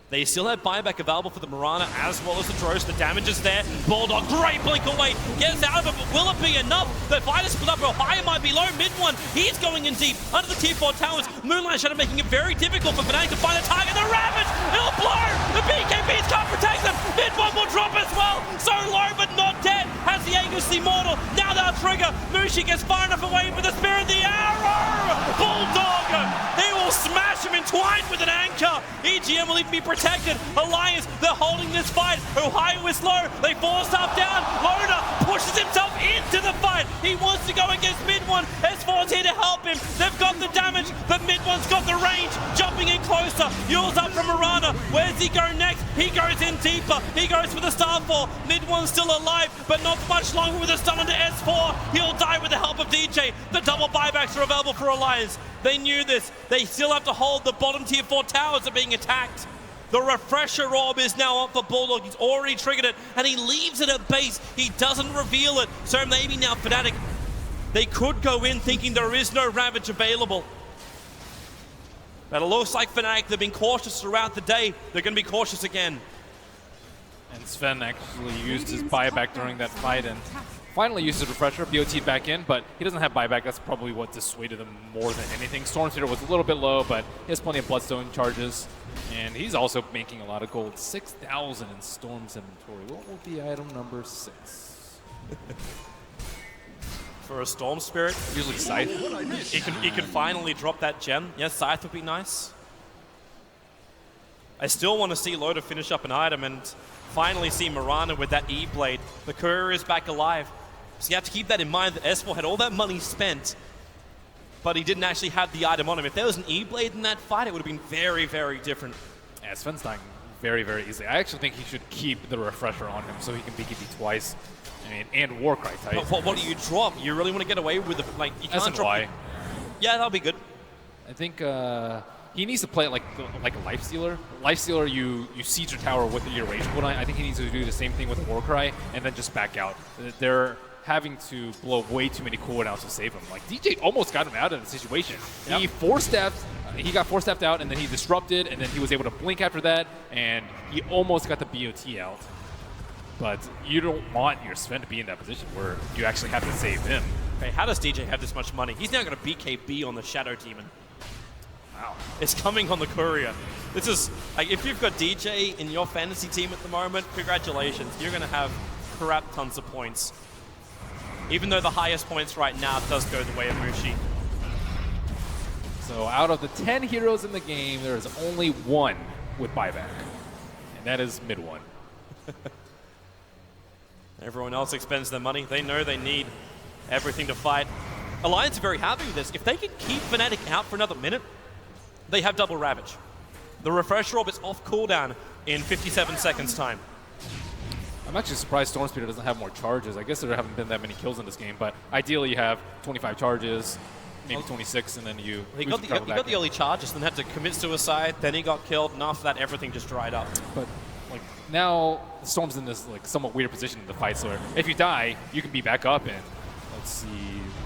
They still have buyback available for the Mirana as well as the Dross. The damage is there. Bulldog, great blink away. Gets out of it, but will it be enough? The fight is split up. Ohio might be low. Mid one, he's going in deep. Under the tier 4 towers. Moonlight Shadow making it very difficult for Fnatic to find the target. The Ravage, it'll blow. The BKBs can't protect them. Mid one will drop as well. So low, but not dead. Has the Aegis Immortal. Now they'll trigger. Mushi gets far enough away for the Spirit. The arrow. Bulldog, he will smash him entwined with an anchor. EGM will even be protected. Alliance, they're holding this fight. Ohio is low. They force up down. Loda pushes himself into the fight. He wants to go against mid one. S4's here to help him. They've got the damage, but mid one's got the range. Jumping in closer. Yule's up from Mirana. Where's he go next? He goes in deeper. He goes for the Starfall. Mid one's still alive, but not much longer with a stun onto S4. He'll die with the help of DJ. The double buybacks are available for Alliance. They knew this. They still have to hold the bottom tier 4 towers are being attacked. The refresher orb is now up for Bulldog. He's already triggered it, and he leaves it at base. He doesn't reveal it. So maybe now Fnatic, they could go in thinking there is no Ravage available. But it looks like Fnatic, they've been cautious throughout the day. They're going to be cautious again. And Sven actually used his buyback during that fight and finally used his refresher, BOT'd back in, but he doesn't have buyback. That's probably what dissuaded him more than anything. Stormspeeder was a little bit low, but he has plenty of Bloodstone charges. And he's also making a lot of gold. 6,000 in Storm's inventory. What will be item number 6? For a Storm Spirit, Usually Scythe. he can finally drop that gem. Yes, Scythe would be nice. I still want to see Loda finish up an item and finally see Mirana with that E-Blade. The courier is back alive. So you have to keep that in mind that S4 had all that money spent, but he didn't actually have the item on him. If there was an E-Blade in that fight, it would have been very, very different. Yeah, Sven's dying very, very easily. I actually think he should keep the refresher on him so he can BKB twice. I mean, and Warcry type. But what do you drop? You really want to get away with the, like, you can't drop. SNY. Yeah, that'll be good. I think he needs to play it like a Life Stealer. Life Stealer, you siege your tower with your rage cooldown. I think he needs to do the same thing with Warcry and then just back out. They're having to blow way too many cooldowns to save him. Like, DJ almost got him out of the situation. Yep. He got 4-stepped out, and then he disrupted, and then he was able to blink after that, and he almost got the BOT out. But you don't want your Sven to be in that position where you actually have to save him. Okay, how does DJ have this much money? He's now going to BKB on the Shadow Demon. Wow. It's coming on the Courier. This is, like, if you've got DJ in your fantasy team at the moment, congratulations. You're going to have crap tons of points. Even though the highest points right now does go the way of Mushi. So out of the 10 heroes in the game, there is only one with buyback. And that is mid one. Everyone else expends their money. They know they need everything to fight. Alliance are very happy with this. If they can keep Fnatic out for another minute, they have double Ravage. The refresher orb is off cooldown in 57 seconds time. I'm actually surprised Stormspeeder doesn't have more charges. I guess there haven't been that many kills in this game, but ideally you have 25 charges, maybe 26, and then you He got the early charges, then had to commit suicide, then he got killed, and after that everything just dried up. But like now, Storm's in this like somewhat weird position in the fight, so if you die, you can be back up in, let's see,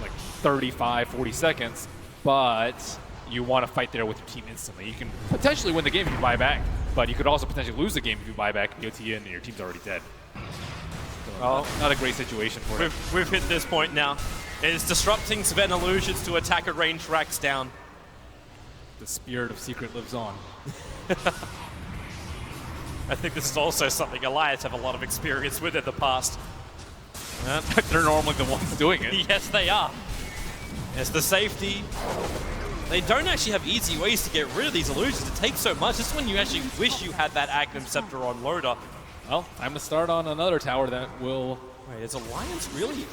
like 35, 40 seconds, but you want to fight there with your team instantly. You can potentially win the game if you buy back, but you could also potentially lose the game if you buy back, BOT in, and your team's already dead. So well, not a great situation for him. We've hit this point now. It's disrupting Sven illusions to attack at range racks down. The spirit of Secret lives on. I think this is also something Alliance have a lot of experience with in the past. They're normally the ones doing it. Yes, they are. It's the safety. They don't actually have easy ways to get rid of these illusions. It takes so much. This is when you actually wish you had that Agnum Scepter on Loda. Well, time to start on another tower that will... Wait, is Alliance really...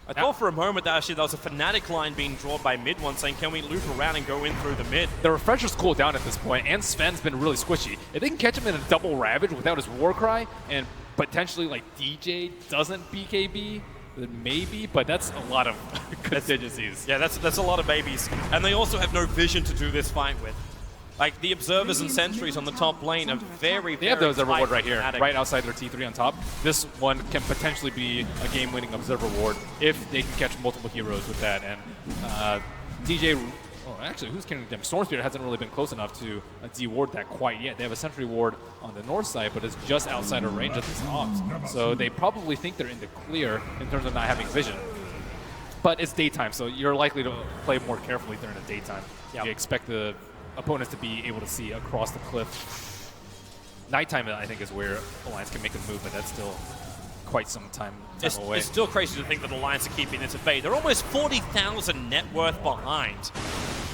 I thought for a moment that actually there was a Fnatic line being drawn by mid one saying, can we loop around and go in through the mid? The refresher's cooled down at this point, and Sven's been really squishy. If they can catch him in a double Ravage without his Warcry, and potentially like DJ doesn't BKB, then maybe, but that's a lot of contingencies. Yeah, that's a lot of babies. And they also have no vision to do this fight with. Like, the Observers and Sentries on the top lane are very, They have the Observer tight Ward right here, Fnatic. right outside their T3 on top. This one can potentially be a game-winning Observer Ward if they can catch multiple heroes with that. And DJ, oh, actually, who's carrying them? Stormspeeder hasn't really been close enough to de-ward that quite yet. They have a Sentry Ward on the north side, but it's just outside of range of these Ops. So they probably think they're in the clear in terms of not having vision. But it's daytime, so you're likely to play more carefully during the daytime. Yep. You expect the opponents to be able to see across the cliff. Nighttime, I think, is where Alliance can make a move, but that's still quite some time away. It's still crazy to think that Alliance are keeping this at bay. They're almost 40,000 net worth behind.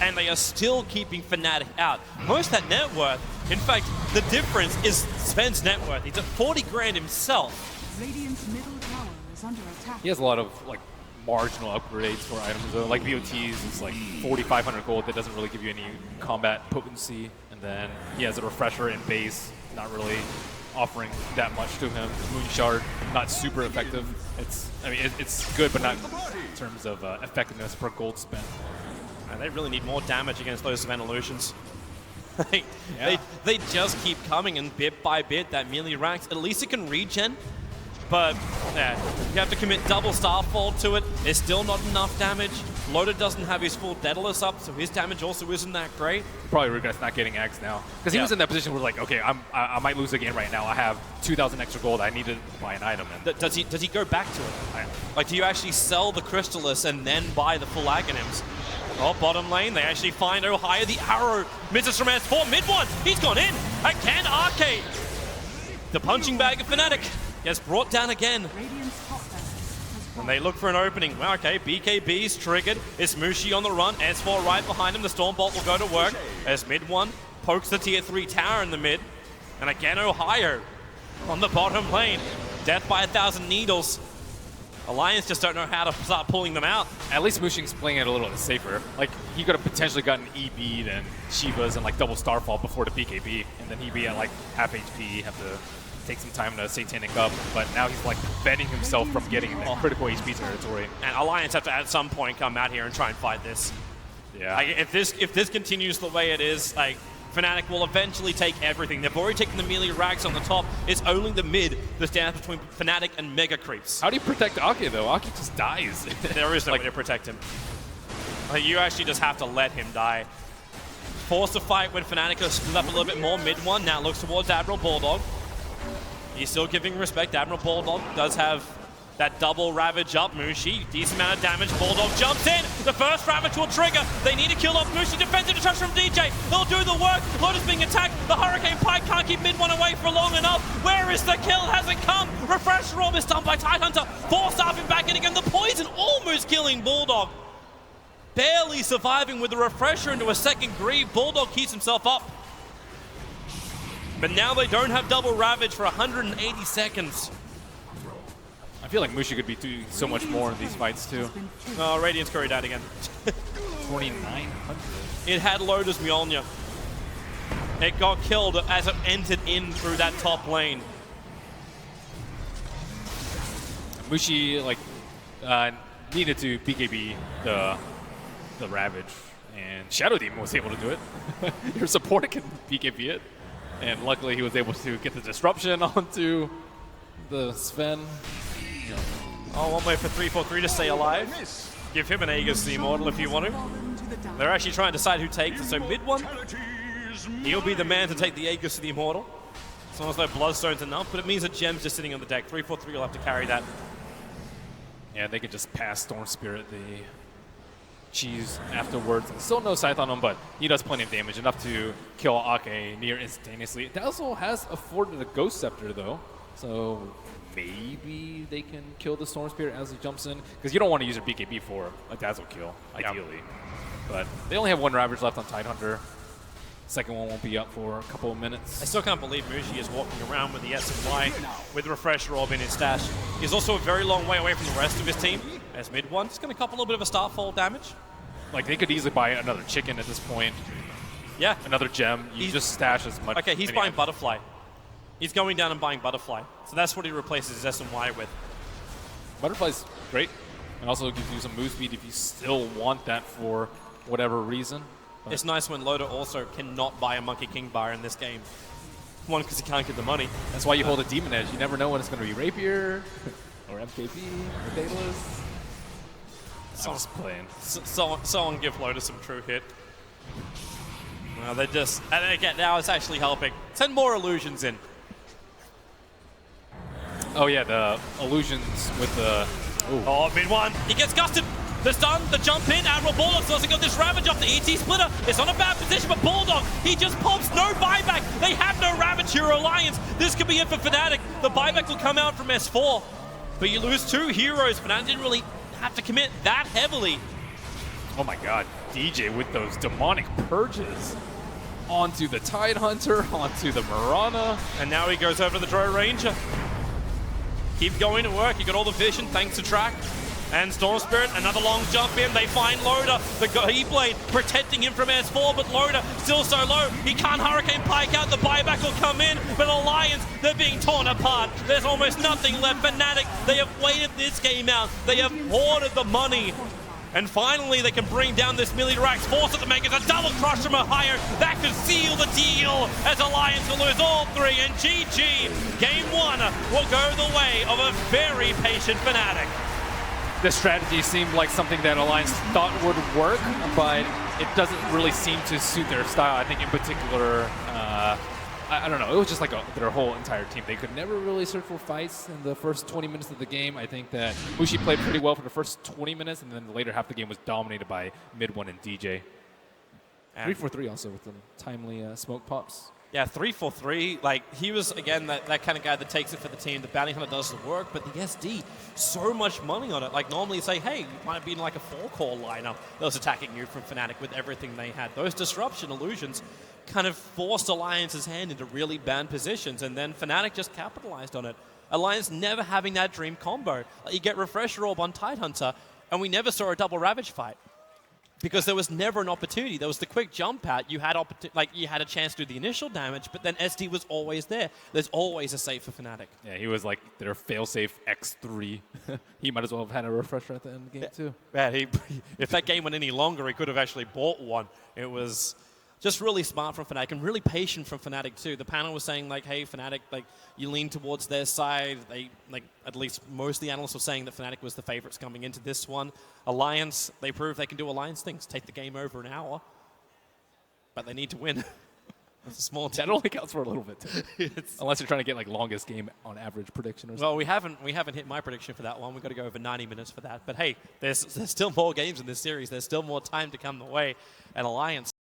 and they are still keeping Fnatic out. Most of that net worth, in fact, the difference is Sven's net worth. He's at 40 grand himself. Radiant's middle tower is under attack. He has a lot of like marginal upgrades for items though. Like VOTs is like 4,500 gold that doesn't really give you any combat potency. And then he has a refresher in base, not really offering that much to him. Moon Shard, not super effective. It's good, but not in terms of effectiveness per gold spent. And they really need more damage against those Sven illusions. they Yeah. just keep coming, and bit by bit, that melee racks, at least it can regen. But yeah, you have to commit double Starfall to it. It's still not enough damage. Loda doesn't have his full Daedalus up, so his damage also isn't that great. Probably regrets not getting Axe now. Because he was in that position where like, okay, I might lose again right now. I have 2,000 extra gold. I need to buy an item. And Does he go back to it? Like, do you actually sell the Crystallis and then buy the full Aghanims? Oh, bottom lane, they actually find Ohio. The arrow misses from S4. Mid one, he's gone in. Again, Arcade. The punching bag of Fnatic gets brought down again. Radiant's top barracks has And they look for an opening. Well, okay, BKB's triggered. It's Mushi on the run. S4 right behind him. The Stormbolt will go to work as mid one pokes the tier 3 tower in the mid. And again, Ohio on the bottom lane. Death by 1,000 needles. Alliance just don't know how to start pulling them out. at least Mushing's playing it a little bit safer. Like, he could have potentially gotten EB'd and Shivas and like double Starfall before the BKB, and then he'd be at like half HP, have to take some time to Satanic up, but now he's like betting himself from getting in that critical HP territory. And Alliance have to at some point come out here and try and fight this. Yeah. Like, if this continues the way it is, like, Fnatic will eventually take everything. They've already taken the melee rags on the top. It's only the mid that stands between Fnatic and Mega Creeps. How do you protect Ake though? Ake just dies. There is no way to protect him. Like, you actually just have to let him die. Force a fight when Fnatic has split up a little bit more mid one. Now looks towards Admiral Bulldog. He's still giving respect. Admiral Bulldog does have that double Ravage up. Mushi, decent amount of damage. Bulldog jumps in. The first Ravage will trigger. They need to kill off Mushi. Defensive destruction from DJ. He'll do the work. Lotus being attacked. The Hurricane Pike can't keep mid one away for long enough. Where is the kill? Hasn't come. Refresh Rob is done by Tidehunter. Force him back in again. The poison almost killing Bulldog. Barely surviving with the refresher into a second grieve. Bulldog keeps himself up. But now they don't have double Ravage for 180 seconds. I feel like Mushi could be doing so much more in these fights too. Oh, Radiant's Curry died again. 2,900. It had Lotus Mjolnir. It got killed as it entered in through that top lane. Mushi like needed to BKB the Ravage, and Shadow Demon was able to do it. Your supporter can BKB it, and luckily he was able to get the disruption onto the Sven. Oh, one way for 343 to stay alive. Give him an Aegis the Immortal if you want to. They're actually trying to decide who takes it. So mid one, he'll be the man to take the Aegis to the Immortal. As long as no Bloodstone's enough, but it means that Gem's just sitting on the deck. 343 will have to carry that. Yeah, they can just pass Storm Spirit the cheese afterwards. Still no Scythe on him, but he does plenty of damage, enough to kill Ake near instantaneously. Dazzle has afforded a Ghost Scepter though, so maybe they can kill the Storm Spirit as he jumps in, because you don't want to use your BKB for a Dazzle kill, ideally. But they only have one Ravage left on Tidehunter. Second one won't be up for a couple of minutes. I still can't believe Mushi is walking around with the S and Y with Refresh Rob in his stash. He's also a very long way away from the rest of his team. As mid one, just going to cop a little bit of a Starfall damage. Like, they could easily buy another chicken at this point. Yeah. Another gem. You just stash as much. Okay, he's buying Butterfly. He's going down and buying Butterfly. So that's what he replaces his S and Y with. Butterfly's great. And also gives you some move speed if you still want that for whatever reason. But it's nice when Loda also cannot buy a Monkey King bar in this game. One, because he can't get the money. That's why you hold a Demon Edge. You never know when it's going to be Rapier or MKB or Daedalus. I'm just playing. Someone give Loda some true hit. Well, they just... And again, now it's actually helping. Send more illusions in. Oh yeah, the illusions with the... Ooh. Oh, mid one. He gets gusted. The stun, the jump in. Admiral Bulldog still hasn't got this Ravage off the ET splitter. It's on a bad position, but Bulldog, he just pops. No buyback. They have no Ravage here, Alliance. This could be it for Fnatic. The buyback will come out from S4. But you lose two heroes. Fnatic didn't really have to commit that heavily. Oh my god. DJ with those demonic purges onto the Tidehunter, onto the Mirana. And now he goes over to the Drow Ranger. Keep going to work. You got all the vision thanks to Track. And Storm Spirit, another long jump in. They find Loda, the Keyblade, protecting him from S4, but Loda still so low. He can't Hurricane Pike out. The buyback will come in, but Alliance, they're being torn apart. There's almost nothing left. Fnatic, they have waited this game out. They have hoarded the money. And finally, they can bring down this Militrax, force it to make it a double crush from Ohio. That could seal the deal as Alliance will lose all three. And GG, game one will go the way of a very patient Fnatic. The strategy seemed like something that Alliance thought would work, but it doesn't really seem to suit their style. I think in particular, I don't know, it was just like their whole entire team. They could never really search for fights in the first 20 minutes of the game. I think that Mushi played pretty well for the first 20 minutes, and then the later half of the game was dominated by Mid-1 and DJ. 3-4-3 also with some timely smoke pops. Yeah, 3-4-3. Like, he was, again, that kind of guy that takes it for the team. The bounty hunter does the work, but the SD, so much money on it. Like, normally you say, hey, you might have been like a 4-core lineup that was attacking you from Fnatic with everything they had. Those disruption illusions kind of forced Alliance's hand into really bad positions, and then Fnatic just capitalized on it. Alliance never having that dream combo. Like, you get Refresher Orb on Tidehunter, and we never saw a double Ravage fight. Because there was never an opportunity. There was the quick jump out. You had you had a chance to do the initial damage, but then SD was always there. There's always a save for Fnatic. Yeah, he was like their failsafe X3. He might as well have had a refresher at the end of the game too. Yeah, if that game went any longer, he could have actually bought one. It was just really smart from Fnatic and really patient from Fnatic too. The panel was saying like, hey, Fnatic, like you lean towards their side. They at least most of the analysts were saying that Fnatic was the favorites coming into this one. Alliance, they proved they can do Alliance things, take the game over an hour, but they need to win. That's a small team. That only counts for a little bit too. Unless you're trying to get like longest game on average prediction or something. Well, we haven't hit my prediction for that one. We've got to go over 90 minutes for that. But hey, there's still more games in this series. There's still more time to come the way. And Alliance